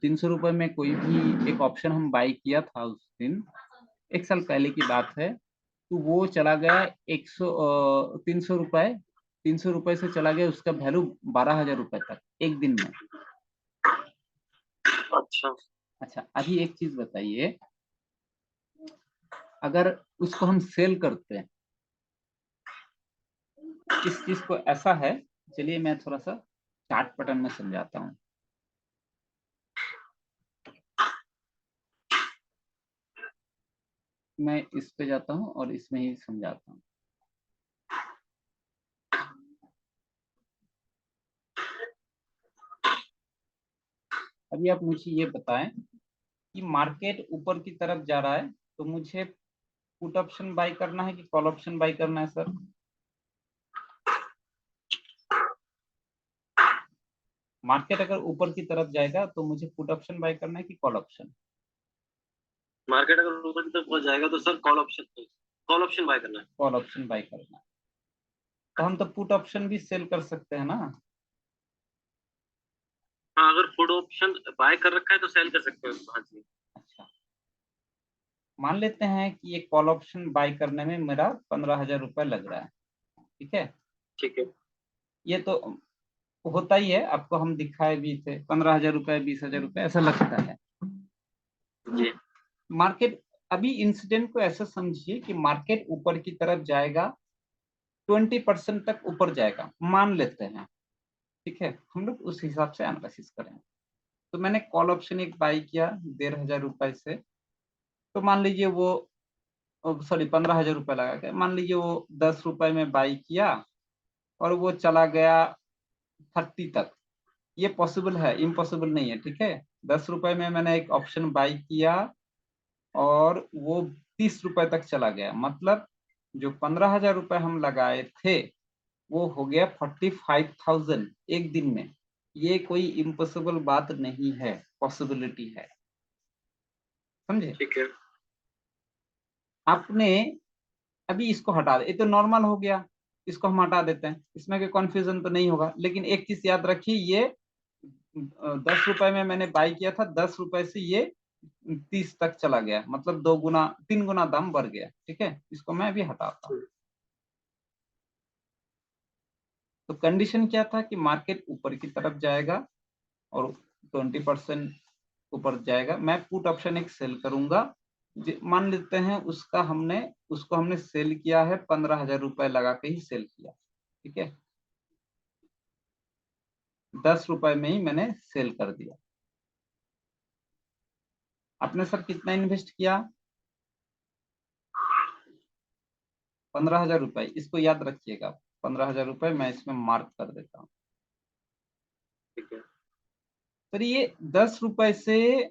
300 रुपए में कोई भी एक ऑप्शन हम बाई किया था उस दिन, 1 साल पहले की बात है। तो वो चला गया 300 रुपए, 300 रुपए से चला गया उसका वैल्यू 12,000 रुपए तक एक दिन में। अच्छा। अच्छा, अभी एक चीज बताइए, अगर उसको हम सेल करते हैं, इस चीज को ऐसा है, चलिए मैं थोड़ा सा चार्ट पैटर्न में समझाता हूँ। मैं इस पे जाता हूँ और इसमें ही समझाता हूँ। अभी आप मुझे ये बताएं कि मार्केट ऊपर की तरफ जा रहा है, तो मुझे पुट ऑप्शन बाय करना है कि कॉल ऑप्शन बाय करना है सर? मार्केट अगर ऊपर की तरफ जाएगा तो मुझे पुट ऑप्शन बाय करना है कि कॉल ऑप्शन? मार्केट अगर ऊपर की तरफ पहुंच जाएगा तो सर कॉल ऑप्शन बाय करना है। कॉल ऑप्शन बाय करना है। तो हम तो पुट ऑप्शन भी सेल कर सकते हैं ना? हाँ, अगर फुड ऑप्शन बाय कर रखा है तो सेल कर सकते हो, हाँ जी। अच्छा, मान लेते हैं कि ये कॉल ऑप्शन बाय करने में मेरा 15,000 रुपये लग रहा है। ठीक है, ठीक है। ये तो होता ही है, आपको हम दिखाए भी थे, 15,000 रुपये, 20,000 रुपये ऐसा लगता है। जी। मार्केट, अभी इंसिडेंट को ऐसा समझिए कि मार्केट ऊपर की तरफ जाएगा, 20% तक ऊपर जाएगा मान लेते हैं। ठीक है, हम लोग उस हिसाब से एनालिसिस करेंगे। तो मैंने कॉल ऑप्शन एक बाई किया 1,500 रुपए से, तो मान लीजिए वो, सॉरी 15,000 रुपये लगा के मान लीजिए वो 10 रुपए में बाई किया और वो चला गया 30 तक। ये पॉसिबल है, इम्पॉसिबल नहीं है। ठीक है, 10 रुपए में मैंने एक ऑप्शन बाई किया और वो 30 रुपए तक चला गया, मतलब जो 15,000 रुपये हम लगाए थे वो हो गया 45,000 एक दिन में। ये कोई इम्पॉसिबल बात नहीं है, पॉसिबिलिटी है। समझे? ठीक है। आपने अभी इसको हटा दे, ये तो नॉर्मल हो गया। इसको हम हटा देते हैं, इसमें कोई कंफ्यूजन तो नहीं होगा। लेकिन एक चीज याद रखिए, ये 10 रुपए में मैंने बाई किया था, 10 रुपए से ये 30 तक चला गया, मतलब 2 गुना 3 गुना दाम बढ़ गया। ठीक है, इसको मैं अभी हटाता हूँ। तो कंडीशन क्या था कि मार्केट ऊपर की तरफ जाएगा और 20% ऊपर जाएगा, मैं पुट ऑप्शन एक सेल करूंगा। मान लेते हैं उसको हमने सेल किया है 15,000 रुपए लगा के ही सेल किया। ठीक है, 10 रुपए में ही मैंने सेल कर दिया। आपने सर कितना इन्वेस्ट किया? 15,000 रुपए, इसको याद रखिएगा। 15,000 रुपए मैं इसमें मार्क कर देता हूँ। ठीक है। सर ये 10 रुपए से,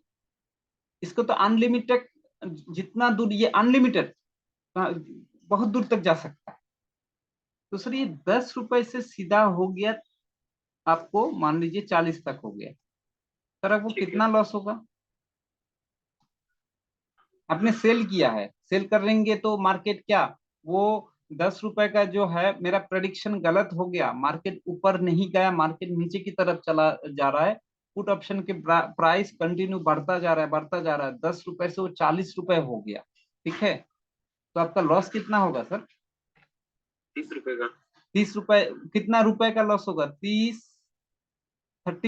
इसको तो अनलिमिटेड, जितना दूर ये अनलिमिटेड बहुत दूर तक जा सकता है। तो सर ये 10 रुपए से सीधा हो गया आपको, मान लीजिए 40 तक हो गया। सर आपको कितना लॉस होगा? आपने सेल किया है, सेल करेंगे तो मार्केट क्या, वो 10 रुपए का जो है, मेरा प्रेडिक्शन गलत हो गया, मार्केट ऊपर नहीं गया, मार्केट नीचे की तरफ चला जा रहा है। पुट ऑप्शन के प्राइस कंटिन्यू बढ़ता जा रहा है, बढ़ता जा रहा है, 10 रुपए से वो 40 रुपए हो गया। ठीक है, तो आपका लॉस कितना होगा सर? 30 रुपए का। 30 रुपए, कितना रुपए का लॉस होगा? 30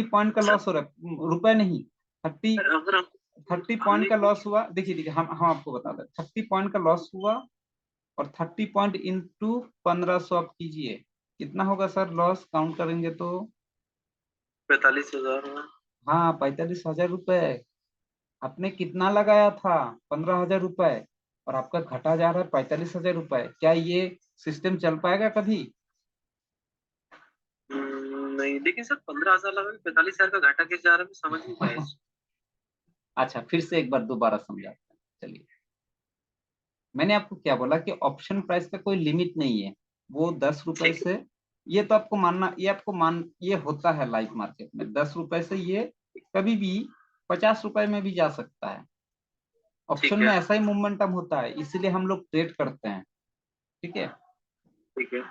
पॉइंट का लॉस हो रहा है, रुपए नहीं, 30 अगर हम 30 पॉइंट का लॉस हुआ। देखिए देखिए, हम आपको बता दें, 30 पॉइंट का लॉस हुआ, और 30 पॉइंट इंटू 1500 आप कीजिए, कितना होगा सर लॉस? काउंट करेंगे तो 45,000। हाँ, 45,000 रुपए। आपने कितना लगाया था? 15,000 रुपए, और आपका घटा जा रहा है 45,000 रुपए। क्या ये सिस्टम चल पाएगा कभी? नहीं, लेकिन सर 15,000 लगा के 45,000 का घाटा कैसे आ रहा है, मैं समझ नहीं पाया। अच्छा, फिर से एक बार दोबारा समझाते हैं, चलिए। मैंने आपको क्या बोला कि ऑप्शन प्राइस का कोई लिमिट नहीं है, वो 10 रुपए ठीक है। से, ये तो आपको मानना, ये होता है लाइव मार्केट में, 10 रुपए से ये कभी भी 50 रुपए में भी जा सकता है। ऑप्शन ठीक में है। ऐसा ही मोमेंटम होता है, इसीलिए हम लोग ट्रेड करते हैं। ठीक है, ठीक है।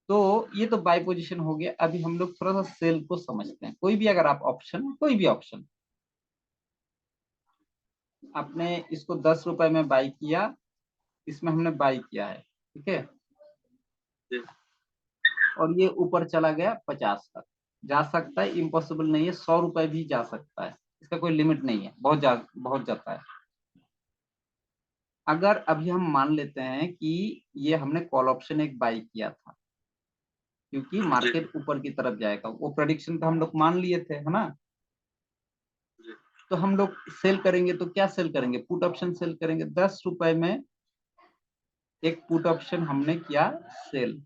तो ये तो बाय पोजीशन हो गया। अभी हम लोग थोड़ा सा सेल को समझते हैं। कोई भी अगर आप ऑप्शन, कोई भी ऑप्शन, आपने इसको 10 रुपए में बाई किया, इसमें हमने बाई किया है। ठीक है, जी। और ये ऊपर चला गया 50 तक, जा सकता है, इम्पॉसिबल नहीं है, 100 रुपए भी जा सकता है, इसका कोई लिमिट नहीं है, बहुत जाता है। अगर अभी हम मान लेते हैं कि ये हमने कॉल ऑप्शन एक बाई किया था, क्योंकि जी। मार्केट ऊपर की तरफ जाएगा, वो प्रेडिक्शन तो हम लोग मान लिए थे, है ना। जी। तो हम लोग सेल करेंगे तो क्या सेल करेंगे? पुट ऑप्शन सेल करेंगे। 10 रुपए में एक पुट ऑप्शन हमने किया सेल।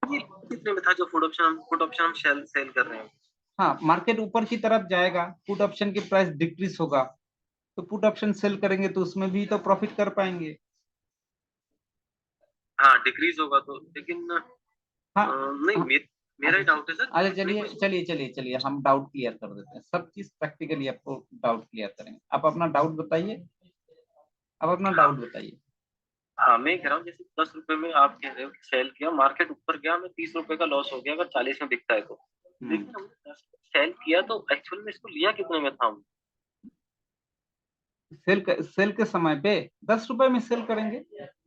ये कितने में था जो फुट ऑप्शन हम सेल सेल कर रहे हैं? हाँ, मार्केट ऊपर की तरफ जाएगा, पुट ऑप्शन की प्राइस डिक्रीज होगा, तो पुट ऑप्शन सेल करेंगे तो उसमें भी तो प्रॉफिट कर पाएंगे। हाँ, डिक्रीज होगा तो, लेकिन हाँ, नहीं, हाँ। मेरा अच्छा ही डाउट है सर। अच्छा, मैं चलिए कुछ चलिए चलिए चलिए, हम डाउट क्लियर कर देते हैं, सब चीज प्रैक्टिकली आपको डाउट क्लियर करेंगे। आप अपना डाउट बताइए, आप अपना हाँ। डाउट बताइए। हाँ, मैं कह रहा हूँ जैसे 10 रुपए में आप कह रहे हो सेल किया, मार्केट ऊपर गया, हमें 30 रुपए का लॉस हो गया अगर 40 में बिकता है तो। हम्म लेकिन हमने 10 सेल किया तो एक्चुअल में इसको लिया कितने में था हम? सेल के समय पे 10 रुपए में सेल करेंगे।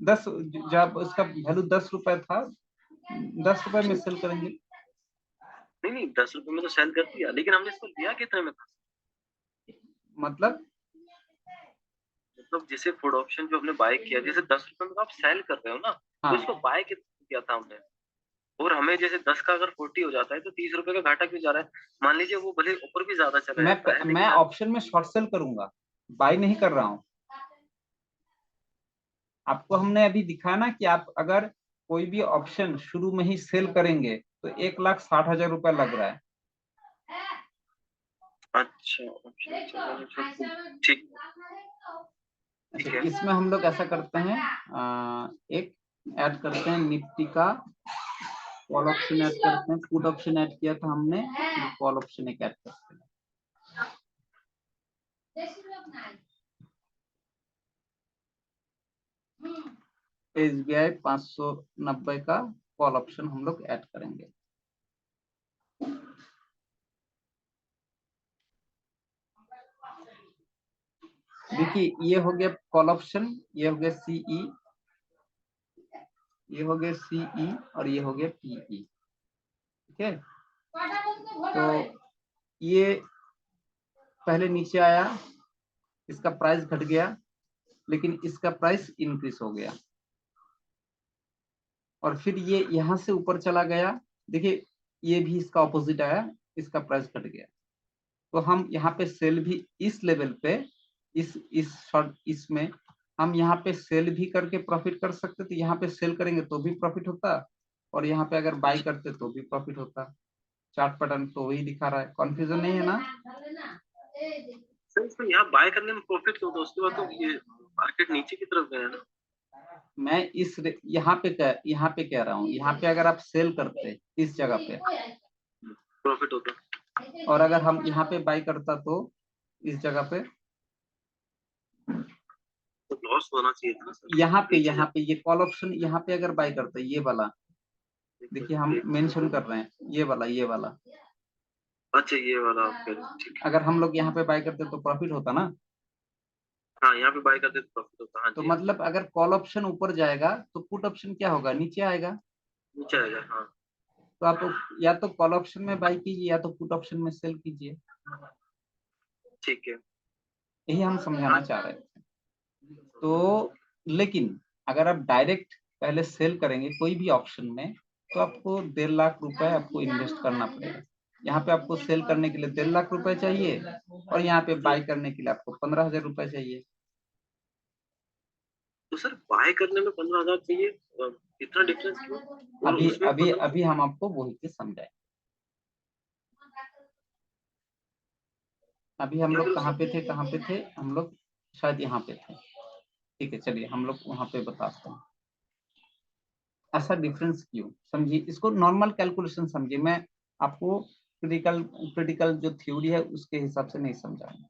10, जब उसका वैल्यू 10 रुपए था, 10 रुपए में सेल करेंगे। नहीं नहीं, 10 रुपए में तो सेल कर दिया, लेकिन हमने इसको लिया कितने में था? मतलब मतलब जैसे फूड ऑप्शन जो हमने बाय किया, जैसे 10 रुपए में तो आप सेल कर रहे हो ना, तो हाँ, इसको बाय कितना किया था हमने? और हमें जैसे 10 का अगर 40 हो जाता है तो 30 रुपए का घाटा क्यों जा रहा है? मान लीजिए वो भले ऊपर भी ज्यादा चला जाता है, मैं लेकिन ऑप्शन में शॉर्ट सेल करूंगा, बाई नहीं कर रहा हूँ। आपको हमने अभी दिखाया ना कि आप अगर कोई भी ऑप्शन शुरू में ही सेल करेंगे तो 1,60,000 रुपए लग रहा है। अच्छा अच्छा अच्छा, ठीक। अच्छा, ठीक है। इसमें हम लोग ऐसा करते हैं, एक ऐड करते हैं निफ्टी का कॉल ऑप्शन ऐड करते हैं, पुट ऑप्शन ऐड किया था हमने, कॉल ऑप्शन एक ऐड करते हैं। SBI 590 का कॉल ऑप्शन हम लोग ऐड करेंगे। देखिए ये हो गया कॉल ऑप्शन, ये हो गया CE, ये हो गया CE और ये हो गया PE। ठीक है, तो ये पहले नीचे आया, इसका प्राइस घट गया, लेकिन इसका प्राइस इंक्रीज हो गया, और फिर ये यहां से ऊपर चला गया। देखिए ये भी इसका ऑपोजिट आया, इसका प्राइस घट गया। तो हम यहाँ पे सेल भी इस लेवल पे, इस शॉर्ट इसमें हम यहाँ पे सेल भी करके प्रॉफिट कर सकते, तो यहाँ पे सेल करेंगे तो भी प्रॉफिट होता, और यहाँ पे अगर बाई करते तो भी प्रॉफिट होता। चार्ट पैटर्न तो वही दिखा रहा है, कॉन्फ्यूजन नहीं है ना? सर इसमें यहाँ बाय करने में प्रॉफिट क्यों होता है? उसके बाद तो ये मार्केट नीचे की तरफ गया ना। मैं इस यहाँ पे कह रहा हूँ, यहाँ पे अगर आप सेल करते इस जगह पे, प्रॉफिट होता, और अगर हम यहाँ पे बाई करता तो इस जगह पे, तो लॉस होना चाहिए था सर। यहाँ पे ये कॉल ऑप्शन यहाँ पे अगर बाई करते, ये वाला देखिए हम मेंशन कर रहे हैं, ये वाला अच्छा ये वाला आपके, ठीक है। अगर हम लोग यहाँ पे बाय करते तो प्रॉफिट होता ना। हाँ यहाँ पे बाय करते तो प्रॉफिट होता। हाँ तो जी, मतलब अगर कॉल ऑप्शन ऊपर जाएगा तो पुट ऑप्शन क्या होगा, नीचे आएगा। नीचे आएगा। हाँ तो आप या तो कॉल ऑप्शन में बाय कीजिए या तो पुट ऑप्शन में सेल कीजिए, ठीक है। यही हम समझाना चाह रहे थे। तो लेकिन अगर आप डायरेक्ट पहले सेल करेंगे कोई भी ऑप्शन में, तो आपको 1.5 लाख रुपए आपको इन्वेस्ट करना पड़ेगा। यहाँ पे आपको सेल करने के लिए 1.5 लाख रुपए चाहिए, और यहाँ पे बाय करने के लिए आपको 15,000 रुपए चाहिए। तो सर बाय करने में 15,000 चाहिए, इतना डिफरेंस क्यों? और अभी उसमें अभी 15। अभी हम आपको वही चीज समझाएं। अभी हम लोग कहाँ पे थे हम लोग, शायद यहाँ पे थे। ठीक है, चलिए हम लोग वहां पे बताते हैं ऐसा डिफरेंस क्यों। समझिए इसको, नॉर्मल कैलकुलेशन समझिए, मैं आपको क्रिटिकल क्रिटिकल जो थ्योरी है उसके हिसाब से नहीं समझाऊंगा।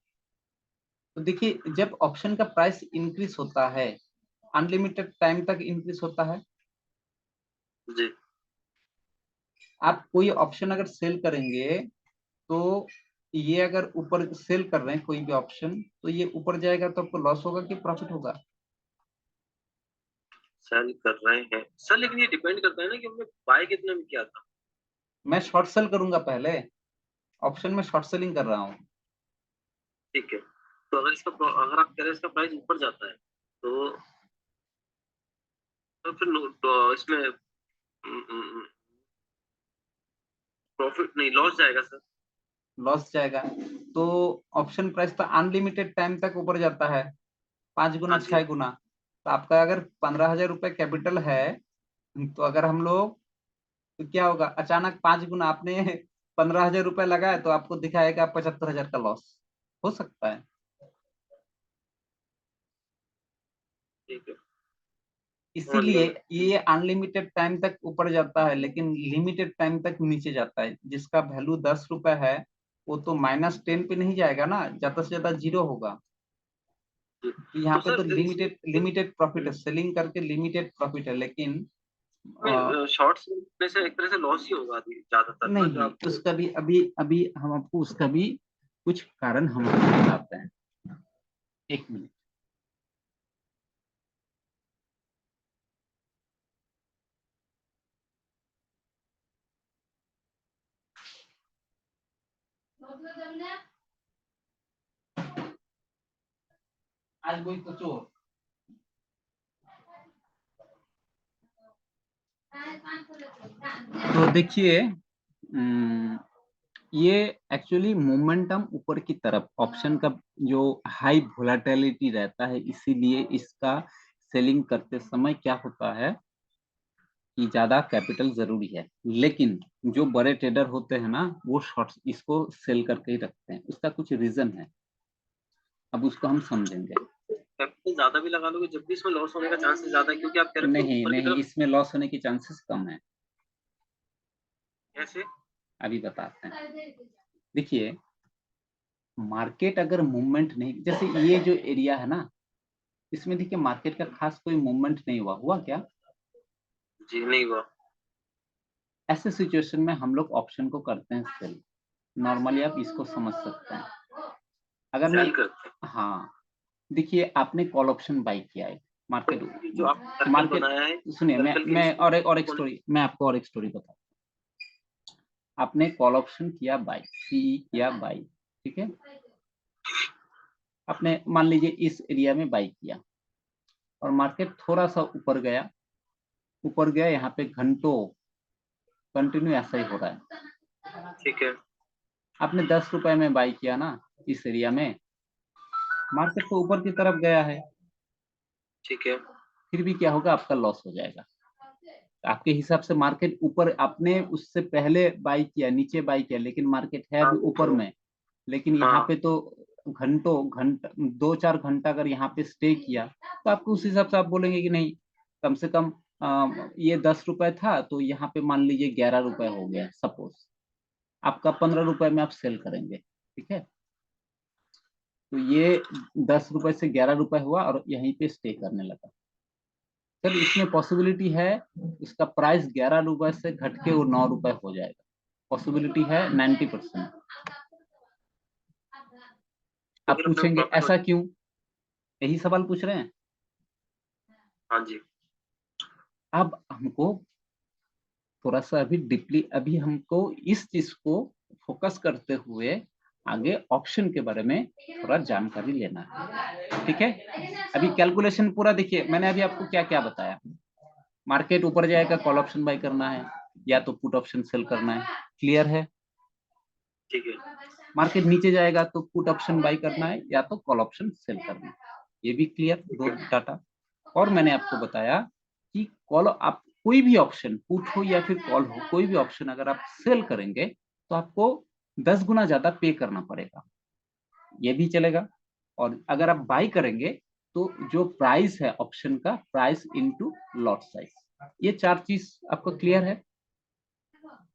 तो देखिए जब ऑप्शन का प्राइस इंक्रीज होता है, अनलिमिटेड टाइम तक इंक्रीज होता है। जी आप कोई ऑप्शन अगर सेल करेंगे, तो ये अगर ऊपर सेल कर रहे हैं कोई भी ऑप्शन, तो ये ऊपर जाएगा तो आपको लॉस होगा कि प्रॉफिट होगा? सेल कर रहे हैं सर, लेकिन ये डिपेंड करता है ना कि हमने बाय कितने में किया था। मैं शॉर्ट सेल करूंगा पहले, ऑप्शन में शॉर्ट सेलिंग कर रहा हूँ। ठीक है, तो अगर अगर आप कह रहे हैं इसका प्राइस ऊपर जाता है तो फिर तो इसमें प्रॉफिट नहीं, लॉस जाएगा सर। लॉस जाएगा। तो ऑप्शन प्राइस तो अनलिमिटेड टाइम तक ऊपर जाता है, 5 गुना हाँ जी। 6 गुना। तो आपका अगर 15,000 रुपए कैपिटल है, तो अगर हम लोग, तो क्या होगा, अचानक 5 गुना आपने 15,000 रुपए लगाए तो आपको दिखाएगा 75,000 का लॉस हो सकता है। ठीक है, समझ गया इसीलिए मैं। ये अनलिमिटेड टाइम तक ऊपर जाता है, लेकिन लिमिटेड टाइम तक नीचे जाता है। जिसका वैल्यू 10 रुपए है, वो तो -10 पे नहीं जाएगा ना, ज्यादा से ज्यादा 0 होगा। जी। तो यहाँ तो पे तो सर इसमें लिमिटेड लिमिटेड प्रॉफिट है, सेलिंग करके लिमिटेड प्रॉफिट है, लेकिन शॉर्ट में से एक तरह से लॉस ही होगा अभी ज्यादातर ना, जो नहीं, आपको। उसका भी अभी अभी हम आपको उसका भी कुछ कारण हम आपको बताते हैं। 1 मिनट। आज कोई तो चोर। तो देखिए, ये एक्चुअली मोमेंटम ऊपर की तरफ ऑप्शन का जो हाई वोलेटिलिटी रहता है, इसीलिए इसका सेलिंग करते समय क्या होता है कि ज्यादा कैपिटल जरूरी है। लेकिन जो बड़े ट्रेडर होते हैं ना, वो शॉर्ट इसको सेल करके ही रखते हैं, उसका कुछ रीजन है, अब उसको हम समझेंगे। कैपिटल ज्यादा भी लगा लोगे जब भी इसमें लॉस होने का चांसेस ज्यादा है, क्योंकि आप कह रहे हो कि नहीं ऊपर की नहीं, तरफ। इसमें लॉस होने की चांसेस कम है। कैसे? अभी बताते हैं। देखिए मार्केट अगर मूवमेंट नहीं, जैसे ये जो एरिया है ना, इसमें देखिए मार्केट का खास कोई मूवमेंट नहीं हुआ, हुआ क्या? जी नहीं हुआ। ऐसे सिचुएशन में हम लोग ऑप्शन को करते हैं सेल। नॉर्मली आप इसको समझ सकते हैं। अगर मैं, सेल करते हाँ, देखिए आपने कॉल ऑप्शन बाई किया है मार्केट, हैं। जो आपने सर्कल मार्केट, बनाया है, सुनिए सर्कल के मैं नीचे और एक कौन। स्टोरी, मैं आपको और एक स्टोरी बताता हूँ। आपने कॉल ऑप्शन किया बाई, सीई किया बाई, ठीक है, आपने मान लीजिए इस एरिया में बाई किया और मार्केट थोड़ा सा ऊपर गया, ऊपर गया, यहाँ पे घंटों कंटिन्यू ऐसा ही हो रहा है। ठीक है। आपने 10 रुपए में बाई किया ना इस एरिया में, मार्केट तो ऊपर की तरफ गया है, ठीक है। फिर भी क्या होगा, आपका लॉस हो जाएगा। आपके हिसाब से मार्केट ऊपर, आपने उससे पहले बाई किया, नीचे बाई किया, लेकिन मार्केट है हाँ अभी ऊपर तो में, लेकिन यहाँ हाँ। पे तो घंटों घंटा 2-4 घंटा अगर यहाँ पे स्टे किया, तो आपको उस हिसाब से आप बोलेंगे कि नहीं, कम से कम ये 10 रुपए था तो यहाँ पे मान लीजिए 11 रुपए हो गया सपोज, आपका 15 रुपए में आप सेल करेंगे, ठीक है। तो ये 10 रुपए से 11 रुपए हुआ और यहीं पे स्टे करने लगा। सर इसमें पॉसिबिलिटी है इसका प्राइस 11 रुपए से घट के वो 9 रुपए हो जाएगा, पॉसिबिलिटी है 90%। तो आप फिर अपने को पूछेंगे प्रॉफिट हो ऐसा जाए। क्यों, यही सवाल पूछ रहे हैं। हाँ जी। अब हमको थोड़ा सा अभी डीपली, अभी हमको इस चीज को फोकस करते हुए आगे ऑप्शन के बारे में थोड़ा जानकारी लेना है, ठीक है। अभी कैलकुलेशन पूरा देखिए, मैंने अभी आपको क्या क्या बताया। मार्केट ऊपर जाएगा कॉल ऑप्शन बाय करना है, या तो पुट ऑप्शन सेल करना है, क्लियर है। ठीक है। मार्केट नीचे जाएगा तो पुट ऑप्शन बाय करना है या तो कॉल ऑप्शन सेल करना है, ये भी क्लियर, ठीक दो है। डाटा। और मैंने आपको बताया कि कॉल, आप कोई भी ऑप्शन, पुट हो या फिर कॉल हो, कोई भी ऑप्शन अगर आप सेल करेंगे तो आपको 10 गुना ज्यादा पे करना पड़ेगा, ये भी चलेगा। और अगर आप बाई करेंगे तो जो प्राइस है ऑप्शन का, प्राइस इनटू लॉट साइज, ये 4 चीज आपको क्लियर है।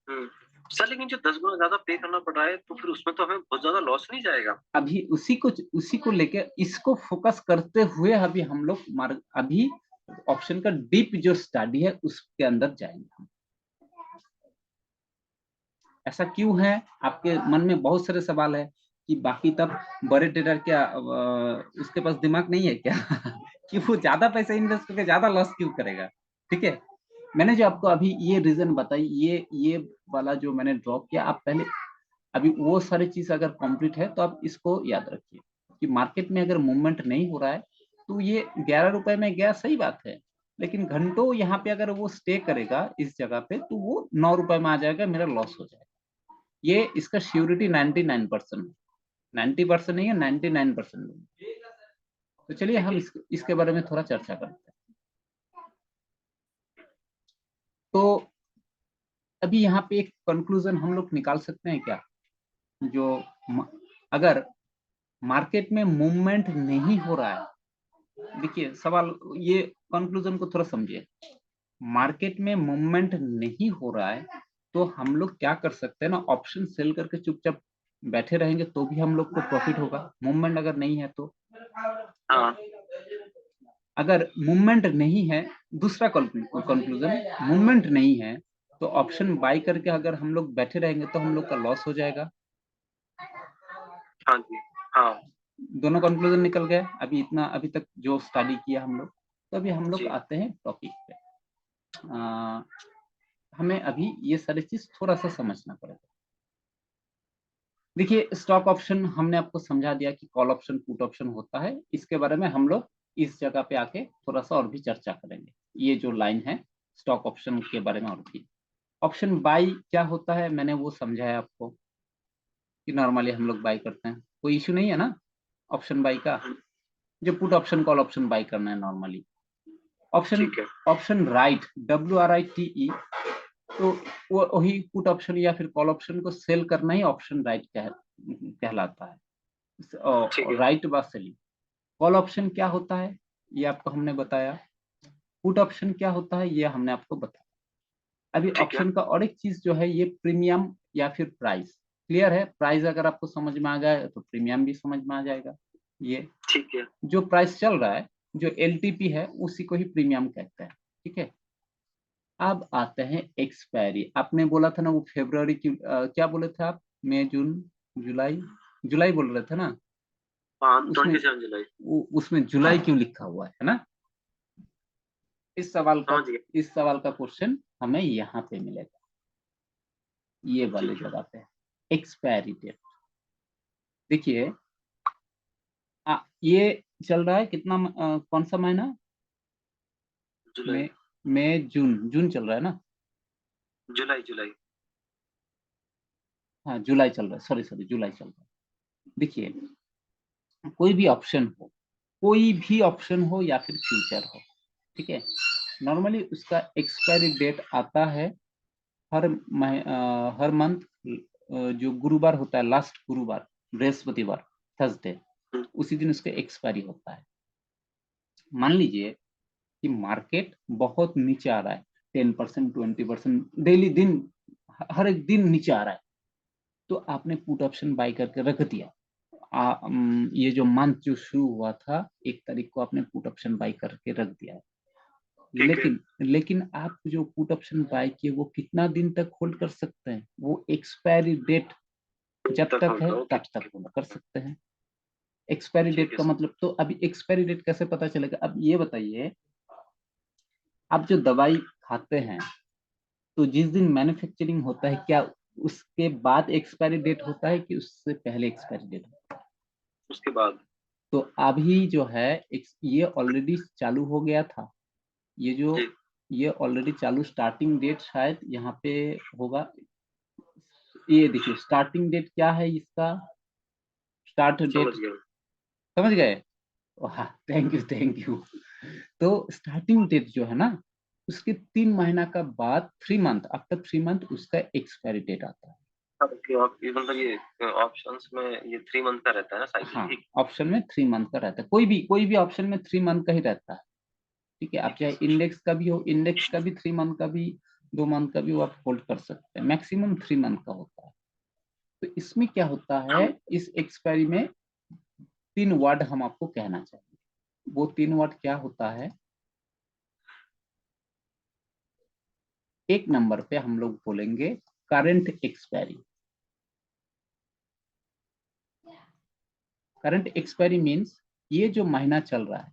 हम्म। सर लेकिन जो 10 गुना ज्यादा पे करना पड़ रहा है, तो फिर उसमें तो हमें बहुत ज्यादा लॉस नहीं जाएगा। अभी उसी को लेके इसको फोकस करते हुए अभी हम लोग अभी ऑप्शन का डीप जो स्टडी है उसके अंदर जाएंगे हम। ऐसा क्यों है, आपके मन में बहुत सारे सवाल है कि बाकी तब बड़े ट्रेडर क्या उसके पास दिमाग नहीं है क्या कि वो ज्यादा पैसा इन्वेस्ट करके ज्यादा लॉस क्यों करेगा, ठीक है। मैंने जो आपको अभी ये रीजन बताई, ये वाला जो मैंने ड्रॉप किया, आप पहले अभी वो सारी चीज अगर कंप्लीट है तो आप इसको याद रखिए कि मार्केट में अगर मूवमेंट नहीं हो रहा है तो ये 11 रुपए में गया, सही बात है, लेकिन घंटों यहाँ पे अगर वो स्टे करेगा इस जगह पे तो वो 9 रुपए में आ जाएगा, मेरा लॉस हो जाएगा। ये इसका श्योरिटी 99%, 90% नहीं है, 99%। तो चलिए ठीक हम है। इसके बारे में थोड़ा चर्चा करते हैं। तो अभी यहाँ पे एक कंक्लूजन हम लोग निकाल सकते हैं क्या, जो अगर मार्केट में मूवमेंट नहीं हो रहा है, देखिए सवाल, ये कंक्लूजन को थोड़ा समझिए। मार्केट में मूवमेंट नहीं हो रहा है तो हम लोग क्या कर सकते हैं ना, ऑप्शन सेल करके चुपचाप बैठे रहेंगे तो भी हम लोग को प्रॉफिट होगा, मूवमेंट अगर नहीं है तो। हाँ। अगर मूवमेंट नहीं है, दूसरा कंक्लूजन, मूवमेंट नहीं है तो ऑप्शन बाय करके अगर हम लोग बैठे रहेंगे तो हम लोग का लॉस हो जाएगा। हाँ जी। हाँ दोनों कंक्लूजन निकल गए अभी, इतना अभी तक जो स्टडी किया हम लोग। तो अभी हम लोग जी। आते हैं टॉपिक पे। हमें अभी ये सारी चीज थोड़ा सा समझना पड़ेगा। देखिए स्टॉक ऑप्शन हमने आपको समझा दिया कि कॉल ऑप्शन पुट ऑप्शन होता है, इसके बारे में हम लोग इस जगह पे आके थोड़ा सा और भी चर्चा करेंगे। ये जो लाइन है स्टॉक ऑप्शन के बारे में और भी। ऑप्शन बाई क्या होता है मैंने वो समझाया आपको कि नॉर्मली हम लोग बाई करते हैं, कोई इश्यू नहीं है ना ऑप्शन बाई का। हम्म। जो put option call option by करना है नॉर्मली। ऑप्शन, ठीक है। ऑप्शन राइट, WRITE, तो वो वही पुट ऑप्शन या फिर कॉल ऑप्शन को सेल करना ही ऑप्शन राइट कहलाता है, ठीक है। राइट बा सेलिंग। कॉल ऑप्शन क्या होता है ये आपको हमने बताया, पुट ऑप्शन क्या होता है ये हमने आपको बताया। अभी ठीक है। ऑप्शन का और एक चीज जो है ये प्रीमियम या फिर प्राइस, क्लियर है। प्राइस अगर आपको समझ में आ गया तो प्रीमियम भी समझ में आ जाएगा। ये ठीक है। जो प्राइस चल रहा है जो LTP है उसी को ही प्रीमियम कहते हैं, ठीक है। अब आते हैं एक्सपायरी। आपने बोला था ना वो फरवरी की क्या बोले थे आप, मई जून जुलाई, जुलाई बोल रहे थे ना, हाँ, उसमें 27 जुलाई। उसमें जुलाई क्यों लिखा हुआ है ना। इस सवाल का समझ गया। इस सवाल का क्वेश्चन हमें यहाँ पे मिलेगा, ये वाले ठीक है। जगह पे एक्सपायरी डेट। देखिए ये चल रहा है कितना कौन सा महीना, जुलाई। मई, मई जून, जून चल रहा है ना। जुलाई जुलाई। हाँ जुलाई चल रहा है, सॉरी सॉरी जुलाई चल रहा है। देखिए कोई भी ऑप्शन हो, कोई भी ऑप्शन हो या फिर फ्यूचर हो, ठीक है, नॉर्मली उसका एक्सपायरी डेट आता है हर मंथ जो गुरुवार होता है, लास्ट गुरुवार, बृहस्पतिवार, थर्सडे, हम्म, उसी दिन उसका एक्सपायरी होता है। मान लीजिए कि मार्केट बहुत नीचे आ रहा है, 10%, 20% डेली, दिन हर एक दिन नीचे आ रहा है, तो आपने पुट ऑप्शन बाय करके रख दिया। ये जो मंथ जो शुरू हुआ था 1 तारीख को, आपने पुट ऑप्शन बाय करके रख दिया है। ठीक है। लेकिन आप जो पुट ऑप्शन बाय किए वो कितना दिन तक होल्ड कर सकते हैं, वो एक्सपायरी डेट जब तक तक है होगा, ओके तब ठीक तक है। होल्ड कर सकते हैं। एक्सपायरी ठीक डेट है का सर। मतलब, तो अभी एक्सपायरी डेट कैसे पता चलेगा, अब ये बताइए, आप जो दवाई खाते हैं तो जिस दिन मैन्युफैक्चरिंग होता है, क्या उसके बाद एक्सपायरी डेट होता है कि उससे पहले एक्सपायरी डेट होता है। उसके बाद। तो अभी जो है ये ऑलरेडी चालू हो गया था, ये जो जी। ये ऑलरेडी चालू, स्टार्टिंग डेट शायद यहाँ पे होगा। ये देखिए स्टार्टिंग डेट क्या है इसका, स्टार्ट समझ डेट, गया। समझ गए। वाह, थैंक यू थैंक यू। तो स्टार्टिंग डेट जो है ना, उसके 3 महीना का बाद, 3 मंथ, आफ्टर 3 मंथ उसका एक्सपायरी डेट आता है। ओके, आप ये मतलब ये ऑप्शंस में ये 3 मंथ का रहता है ना साइकिल, हाँ, ठीक। ऑप्शन में 3 मंथ का रहता है, कोई भी ऑप्शन में 3 मंथ का ही रहता है, ठीक है। आप ठीक है चाहे सर। इंडेक्स का भी हो, इंडेक्स का भी 3 मंथ का भी, 2 मंथ का भी वो आप होल्ड कर सकते हैं, मैक्सिमम 3 मंथ का होता है। तो इसमें क्या होता है, हम। इस एक्सपायरी में 3 वर्ड हम आपको कहना चाहिए, वो 3 वर्ड क्या होता है। एक नंबर पे हम लोग बोलेंगे current expiry. Current expiry means ये जो महीना चल रहा है,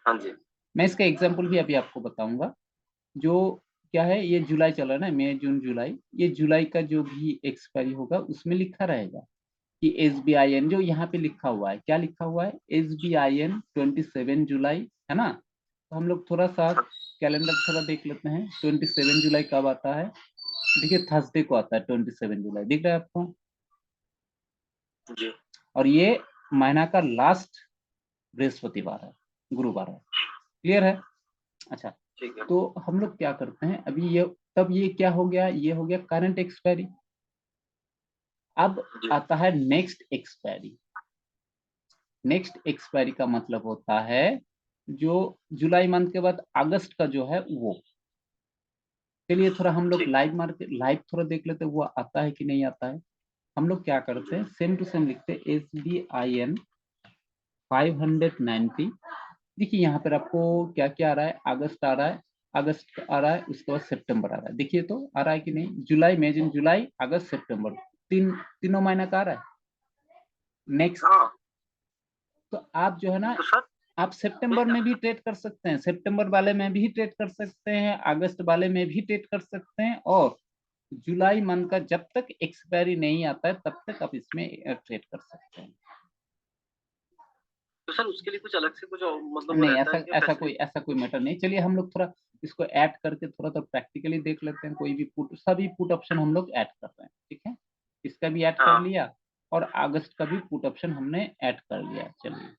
हाँ जी। मैं इसका एग्जांपल भी अभी आपको बताऊंगा। जो क्या है, ये जुलाई चल रहा है ना, मई जून जुलाई, ये जुलाई का जो भी एक्सपायरी होगा उसमें लिखा रहेगा कि SBIN, जो यहाँ पे लिखा हुआ है, क्या लिखा हुआ है, SBIN 27 जुलाई, है ना। तो हम लोग थोड़ा सा हाँ कैलेंडर थोड़ा देख लेते हैं, 27 जुलाई कब आता है। देखिए थर्सडे को आता है 27 जुलाई, दिख रहा है आपको। जी। और ये महीना का लास्ट बृहस्पतिवार है, गुरुवार है, क्लियर है। अच्छा, ठीक है। तो हम लोग क्या करते हैं अभी, ये तब ये क्या हो गया, ये हो गया करंट एक्सपायरी। अब जी। आता है नेक्स्ट एक्सपायरी। नेक्स्ट एक्सपायरी का मतलब होता है जो जुलाई मंथ के बाद अगस्त का जो है वो। चलिए थोड़ा हम लोग ठीक। लाइव मार्केट, लाइव थोड़ा देख लेते हैं वो आता है कि नहीं आता है। हम लोग क्या करते जी। हैं, सेम टू सेम लिखते हैं, SBIN 590। देखिए यहाँ पर आपको क्या क्या आ रहा है, अगस्त आ रहा है, अगस्त आ रहा है, उसके बाद सितंबर आ रहा है, देखिए तो आ रहा है कि नहीं, जुलाई, मई जून जुलाई अगस्त सितंबर, तीनों महीना का आ रहा है। नेक्स्ट, हाँ। तो आप जो है ना, तो सर आप नहीं सितंबर में भी ट्रेड कर सकते हैं, सितंबर वाले में भी ट्रेड कर सकते हैं, अगस्त वाले में भी ट्रेड कर सकते हैं, और जुलाई मंथ का जब तक एक्सपायरी नहीं आता है तब तक आप इसमें ट्रेड कर सकते हैं। तो सर उसके लिए कुछ अलग से कुछ मतलब वो नहीं, रहता ऐसा है क्या फैसिलिटी? ऐसा कोई मैटर नहीं। चलिए हम लोग थोड़ा इसको ऐड करके थोड़ा तो प्रैक्टिकली देख लेते हैं। कोई भी पुट, सभी पुट ऑप्शन हम लोग ऐड कर रहे हैं, ठीक है। इसका भी ऐड कर हाँ। लिया, और अगस्त का भी पुट ऑप्शन हमने ऐड कर लिया। चलिए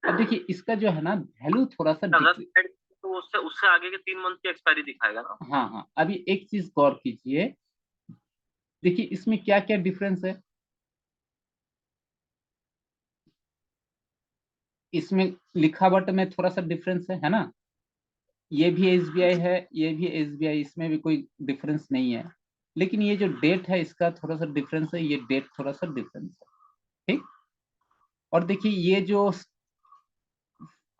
अब देखिए इसका जो है ना वैल्यू थोड़ा सा अगस्त डिक्रीज। साइड तो उससे उससे आगे के 3 मंथ की एक्सपायरी दिखाएगा ना? हाँ हाँ, अभी एक चीज गौर कीजिए, देखिए इसमें क्या क्या डिफरेंस है। इसमें लिखावट में थोड़ा सा डिफरेंस है ना। ये भी SBI है, ये भी SBI, इसमें भी कोई डिफरेंस नहीं है। लेकिन ये जो डेट है इसका थोड़ा सा डिफरेंस है, ये डेट थोड़ा सा डिफरेंस है, ठीक। और देखिए ये जो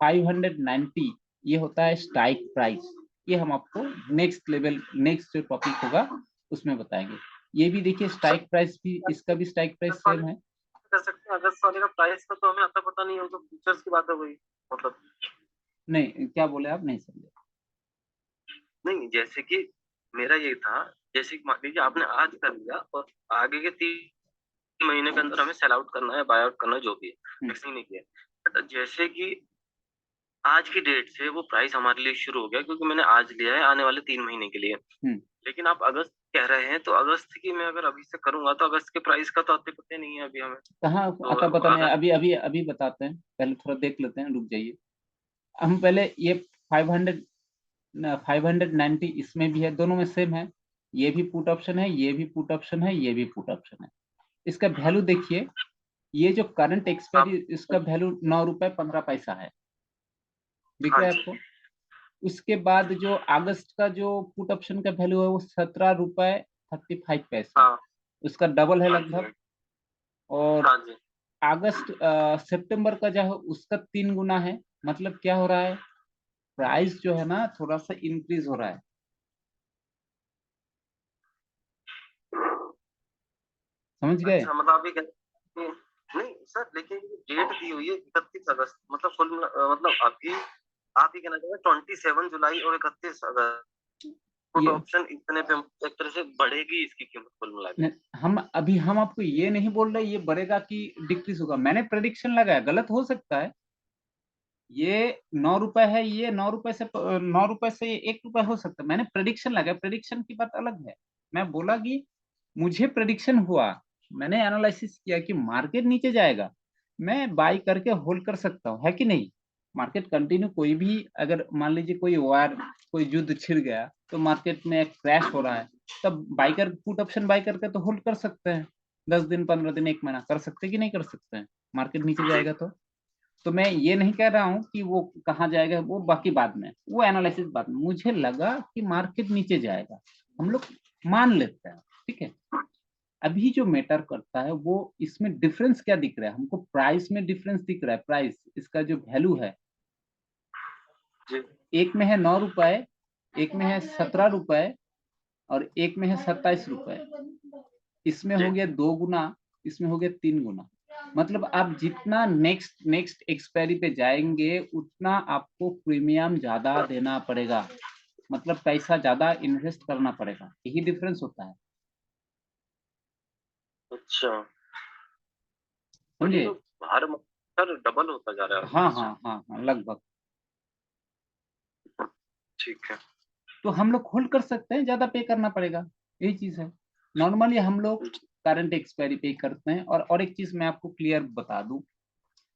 590 ये होता है स्ट्राइक प्राइस। ये हम आपको नेक्स्ट लेवल, नेक्स्ट जो टॉपिक होगा उसमें बताएंगे। ये भी देखिए स्ट्राइक प्राइस भी, इसका भी स्ट्राइक प्राइस सेम है। कर सकते हैं अगस्त वाले का प्राइस का तो हमें आता पता नहीं है, तो फ्यूचर्स की बात हो गई मतलब। नहीं, क्या बोले आप, नहीं समझे। नहीं, जैसे कि मेरा ये था, जैसे कि मान लीजिए आपने आज कर लिया और आगे के 3 महीने के अंदर हमें सेल आउट करना है, बाय आउट करना है, जो भी है, फिक्सिंग नहीं किया। बट जैसे कि आज की डेट से वो प्राइस हमारे लिए शुरू हो गया, क्योंकि मैंने आज लिया है आने वाले 3 महीने के लिए। लेकिन आप अगस्त कह रहे हैं, तो अगस्त की मैं अगर अभी से करूंगा तो अगस्त के प्राइस का तो आते पता नहीं है अभी हमें। कहाँ तो आता पता नहीं, अगस्त अभी अभी अभी बताते हैं, पहले थोड़ा देख लेते हैं, रुक जाइए। हम पहले ये 500 590 इसमें भी है, दोनों में सेम है। ये भी पुट ऑप्शन है, ये भी पुट ऑप्शन है, ये भी पुट ऑप्शन है। इसका वैल्यू देखिए, ये जो करंट आप। एक्सपायरी, इसका वैल्यू 9 रुपए 15 पैसा है, दिख हाँ रहा है जी। आपको। उसके बाद जो अगस्त का जो पुट ऑप्शन का वैल्यू है वो 17 रुपए 35 पैसा है, हाँ। उसका डबल है हाँ लगभग। जी। और हाँ जी। अगस्त सितंबर का जो है उसका 3 गुना है। मतलब क्या हो रहा है, प्राइस जो है ना थोड़ा सा इंक्रीज हो रहा है, समझ गए। अच्छा, मतलब अभी नहीं सर, लेकिन डेट दी हुई है 31 अगस्त, मतलब मतलब अभी आप ही कहना चाहिए 27 जुलाई और 31 अगस्त। पुट ये ऑप्शन इतने पे एक तरह से बढ़ेगी इसकी कीमत कुल मिला के। हम आपको ये नहीं बोल रहे ये बढ़ेगा कि डिक्रीज होगा, मैंने प्रेडिक्शन लगाया, गलत हो सकता है। ये 9 रुपए है, ये 9 रुपए से ये 1 रुपए हो सकता है, मैंने प्रेडिक्शन लगाया, प्रेडिक्शन की बात अलग है। मैं बोला कि मुझे प्रेडिक्शन हुआ, मैंने एनालिसिस किया कि मार्केट नीचे जाएगा, मैं बाई करके होल्ड कर सकता हूँ, है कि नहीं। मार्केट कंटिन्यू, कोई भी अगर मान लीजिए कोई वार, कोई युद्ध छिड़ गया तो मार्केट में क्रैश हो रहा है, तब बाई कर पुट ऑप्शन बाई करके तो होल्ड कर सकते हैं, 10 दिन 15 दिन 1 महीना कर सकते हैं कि नहीं कर सकते हैं, मार्केट नीचे जी। जाएगा तो मैं ये नहीं कह रहा हूँ कि वो कहाँ जाएगा, वो बाकी बाद में, वो एनालिसिस बाद में, मुझे लगा कि मार्केट नीचे जाएगा, हम लोग मान लेते हैं, ठीक है। अभी जो मैटर करता है वो इसमें डिफरेंस क्या दिख रहा है हमको, प्राइस में डिफरेंस दिख रहा है, प्राइस इसका जो वैल्यू है, जी। एक में है 9 रुपए, एक में है 17 रुपए, और एक में है 27 रुपए। इसमें जी। हो गया 2 गुना, इसमें हो गया 3 गुना। मतलब आप जितना नेक्स्ट नेक्स्ट एक्सपायरी पे जाएंगे उतना आपको प्रीमियम ज्यादा देना पड़ेगा, मतलब पैसा ज्यादा इन्वेस्ट करना पड़ेगा, यही डिफरेंस होता है, अच्छा। तो ये समझे। तो हर सर डबल होता जा रहा है हाँ इससे। हाँ हाँ हाँ, लगभग। ठीक है। तो हम लोग होल्ड कर सकते हैं, ज्यादा पे करना पड़ेगा, यही चीज है। नॉर्मली हम लोग करंट एक्सपायरी पे करते हैं। और एक चीज मैं आपको क्लियर बता दूं,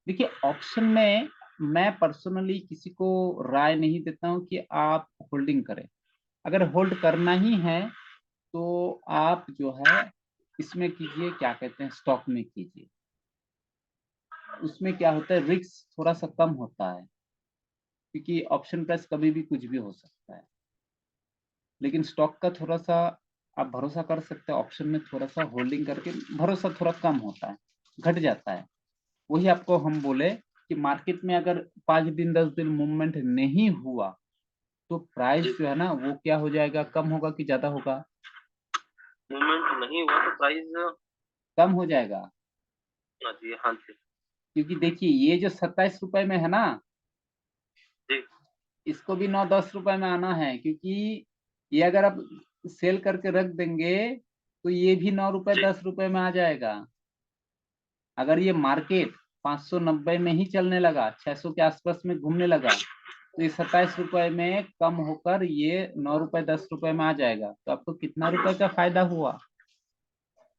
देखिए ऑप्शन में मैं पर्सनली किसी को राय नहीं देता हूं कि आप होल्डिंग करें। अगर होल्ड करना ही है तो आप जो है इसमें कीजिए, क्या कहते हैं, स्टॉक में कीजिए। उसमें क्या होता है, रिस्क थोड़ा सा कम होता है, क्योंकि ऑप्शन प्राइस कभी भी कुछ भी हो सकता है। लेकिन स्टॉक का थोड़ा सा आप भरोसा कर सकते हैं, ऑप्शन में थोड़ा सा होल्डिंग करके भरोसा थोड़ा कम होता है, घट जाता है। वही आपको हम बोले कि मार्केट में अगर 5 दिन 10 दिन मूवमेंट नहीं हुआ तो जी। प्राइस जो है ना वो क्या हो जाएगा, कम होगा कि ज्यादा होगा, मूवमेंट नहीं हुआ तो प्राइस कम हो जाएगा। होना चाहिए। हाँ जी। क्योंकि देखिए ये जो 27 रुपए में है ना, जी। इसको भी 9 10 रुपए में आना है, क्योंकि ये अगर आप सेल करके रख देंगे तो ये भी 9 रुपए जी। 10 रुपए में आ जाएगा। अगर ये मार्केट 590 में ही चलने लगा, 600 के आसपास में घूमने लगा, तो ये 27 रुपए में कम होकर ये 9 रुपए 10 रुपए में आ जाएगा, तो आपको कितना रुपए का फायदा हुआ।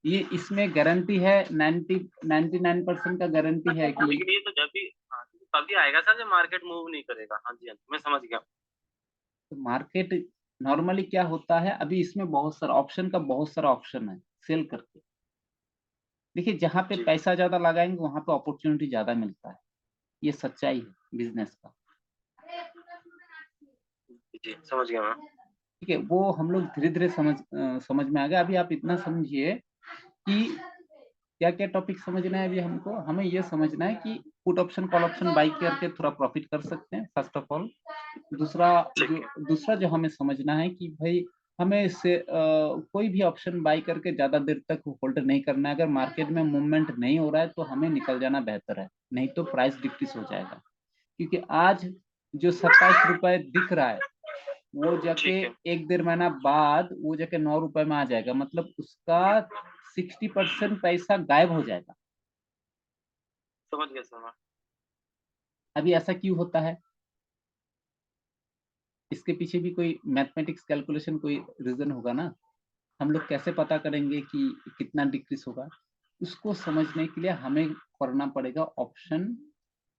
ये इसमें गारंटी है, 99% का गारंटी है कि लेकिन ये तो जब भी, हाँ, तभी आएगा सर जब मार्केट मूव नहीं करेगा। हाँ जी, हाँ जी, मैं समझ गया। तो मार्केट नॉर्मली क्या होता है, अभी इसमें बहुत सारा ऑप्शन का बहुत सारा ऑप्शन है सेल करके। देखिए जहां पे जी। पैसा ज्यादा लगाएंगे वहां पे अपॉर्चुनिटी ज्यादा मिलता है, ये सच्चाई है बिजनेस का। जी, समझ गया मैं। ठीक है, वो हम लोग धीरे धीरे समझ में आ गया। अभी आप इतना समझिए कि क्या क्या टॉपिक समझना है अभी हमको? हमें ये समझना है कि put option call option by करके थोड़ा प्रॉफिट कर सकते हैं फर्स्ट ऑफ ऑल। दूसरा जो हमें समझना है कि भाई हमें इससे कोई भी ऑप्शन बाई करके ज्यादा देर तक होल्ड नहीं करना है। अगर मार्केट में मूवमेंट नहीं हो रहा है तो हमें निकल जाना बेहतर है, नहीं तो प्राइस डिक्रीज हो जाएगा। क्योंकि आज जो 27 रुपए दिख रहा है वो जाके एक डेढ़ महीना बाद वो जाके 9 रुपए में आ जाएगा, मतलब उसका 60% पैसा गायब हो जाएगा। समझ गया सर। अभी ऐसा क्यों होता है? इसके पीछे भी कोई मैथमेटिक्स कैलकुलेशन, कोई रीजन होगा ना। हम लोग कैसे पता करेंगे कि कितना डिक्रीज होगा? उसको समझने के लिए हमें करना पड़ेगा ऑप्शन।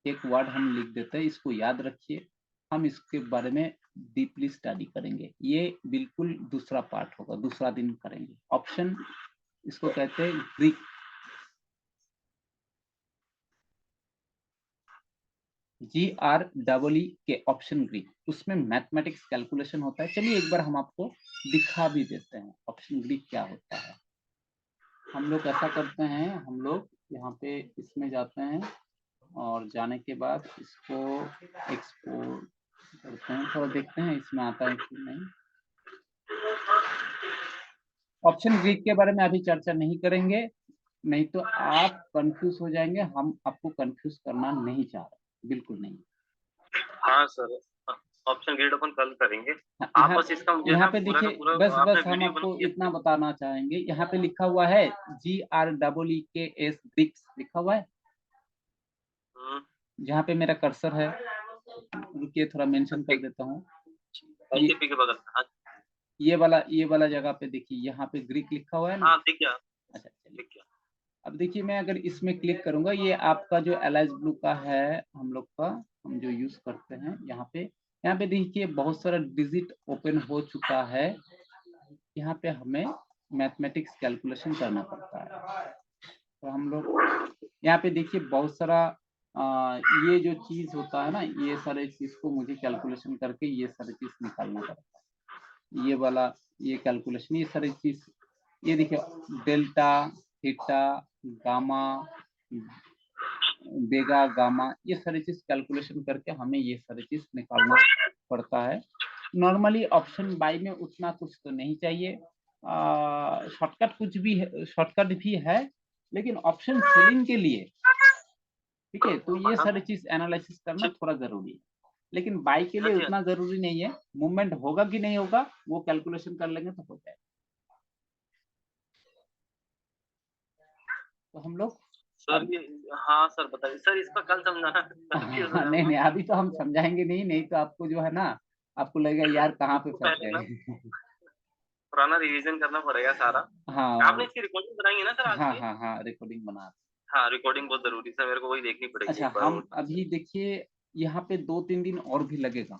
एक वर्ड हम लिख देते हैं, इसको याद रखिए। हम इसके बारे में डीपली स्टडी करेंगे। ये बिल्कुल दूसरा पार्ट होगा, दूसरा दिन करेंगे। ऑप्शन इसको कहते हैं ग्रीक, GREE के ऑप्शन ग्रीक। उसमें मैथमेटिक्स कैलकुलेशन होता है। चलिए एक बार हम आपको दिखा भी देते हैं ऑप्शन ग्रीक क्या होता है। हम लोग ऐसा करते हैं, हम लोग यहाँ पे इसमें जाते हैं और जाने के बाद इसको एक्सपोर्ट करते हैं, थोड़ा देखते हैं इसमें आता है कि नहीं। ऑप्शन ग्रीक के बारे में अभी चर्चा नहीं करेंगे, नहीं तो आप कंफ्यूज हो जाएंगे। हम आपको कंफ्यूज करना नहीं चाह रहे, बिल्कुल नहीं। हाँ सर, ऑप्शन ग्रेड अपन कल करेंगे। आप बस इसका मुझे यहाँ ना पे पूरा का देखिए, पूरा बस आपने हम वीडियो आपको बना इतना बताना चाहेंगे। यहाँ पे लिखा हुआ है GREEKS ब्रिक्स लिखा हुआ है। जहाँ पे मेरा कर्सर है, रुकिए थोड़ा मेंशन कर देता हूँ। ये वाला जगह पे देखिए, यहाँ पे ग्रीक लिखा हुआ है ना। दिख गया। अच्छा चलिए, अब देखिए मैं अगर इसमें क्लिक करूंगा, ये आपका जो एलाइज ब्लू का है हम लोग का, हम जो यूज करते हैं। यहाँ पे देखिए बहुत सारा डिजिट ओपन हो चुका है। यहाँ पे हमें मैथमेटिक्स कैलकुलेशन करना पड़ता है। तो हम लोग यहाँ पे देखिए बहुत सारा ये जो चीज होता है ना, ये सारे चीज को मुझे कैलकुलेशन करके ये सारी चीज निकालना पड़ता है। ये वाला ये कैलकुलेशन, ये सारी चीज, ये देखिए डेल्टा, थीटा, गामा, बेगा, गामा, ये सारी चीज कैलकुलेशन करके हमें ये सारी चीज निकालना पड़ता है। नॉर्मली ऑप्शन बाई में उतना कुछ तो नहीं चाहिए, शॉर्टकट कुछ भी है, शॉर्टकट भी है, लेकिन ऑप्शन सेलिंग के लिए ठीक है, तो ये सारी चीज एनालिसिस करना थोड़ा जरूरी है। लेकिन बाई के लिए उतना जरूरी नहीं है। मूवमेंट होगा कि नहीं होगा वो कैलकुलेशन कर लेंगे तो हो जाएगा। तो हम लोग सर ये, हाँ सर बताइए सर, इसका कल समझाना। नहीं अभी तो हम समझाएंगे नहीं तो आपको जो है ना, आपको लगेगा यार कहाँ पे फंस गए। पुराना रिवीजन करना पड़ेगा सारा। हाँ आपने इसकी रिकॉर्डिंग बनाई है ना सर आज की? हाँ रिकॉर्डिंग बना। हाँ रिकॉर्डिंग बहुत जरूरी है, मेरे को वही देखनी पड़ेगी। अच्छा हम अभी देखिए यहाँ पे 2-3 दिन और भी लगेगा,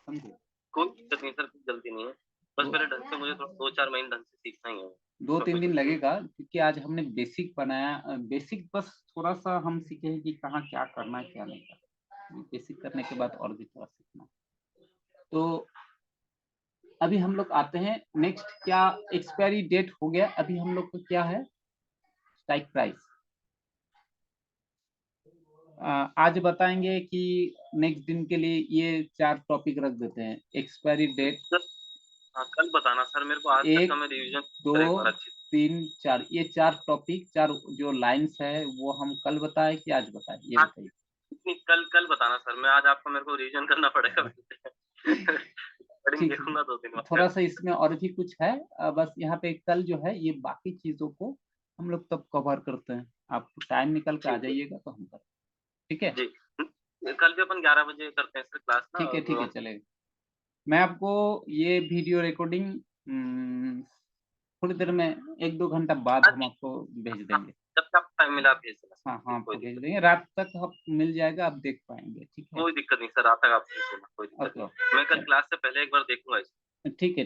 समझे। कोई दिक्कत नहीं सर, कोई गलती नहीं है। बस पहले ढंग से मुझे 2-4 महीने ढंग से सीखना ही है। 2-3 दिन लगेगा क्योंकि आज हमने बेसिक बनाया। बेसिक बस थोड़ा सा हम सीखे हैं कि कहाँ क्या करना है क्या नहीं करना। बेसिक करने के बाद और भी थोड़ा सीखना। तो अभी हम लोग आते हैं नेक्स्ट, क्या एक्सपायरी डेट हो गया। अभी हम लोग को क्या है, स्ट्राइक प्राइस। आज बताएंगे कि नेक्स्ट दिन के लिए ये 4 टॉपिक रख देते हैं। एक्सपायरी डेट कल बताना सर मेरे को, आज तक का मैं रिवीजन 2 3 4, ये 4 टॉपिक, 4 जो लाइंस है वो हम कल बताए कि आज बताए, ये बताइए। कल बताना सर, मैं आज आपको मेरे को रिवीजन करना पड़ेगा। देखूंगा 2 दिन बाद। थोड़ा सा इसमें और भी कुछ है, बस यहाँ पे कल जो है ये बाकी चीजों को हम लोग तब कवर करते हैं। आप टाइम निकल के आ जाइएगा तो हम करें, ठीक है जी। कल भी अपन 11 बजे करते हैं सर क्लास ना। ठीक है चलेगा। मैं आपको ये वीडियो रिकॉर्डिंग थोड़ी देर में 1-2 घंटा बाद हम आपको भेज देंगे। जब तक आपको टाइम मिला आप भेज देना। हाँ आपको भेज देंगे, रात तक आप मिल जाएगा, आप देख पाएंगे, ठीक है। कोई दिक्कत नहीं सर, रात तक आप भेज देना, कोई दिक्कत नहीं। मैं कल क्लास से पहले एक बार देखूंगा इसको। ठीक है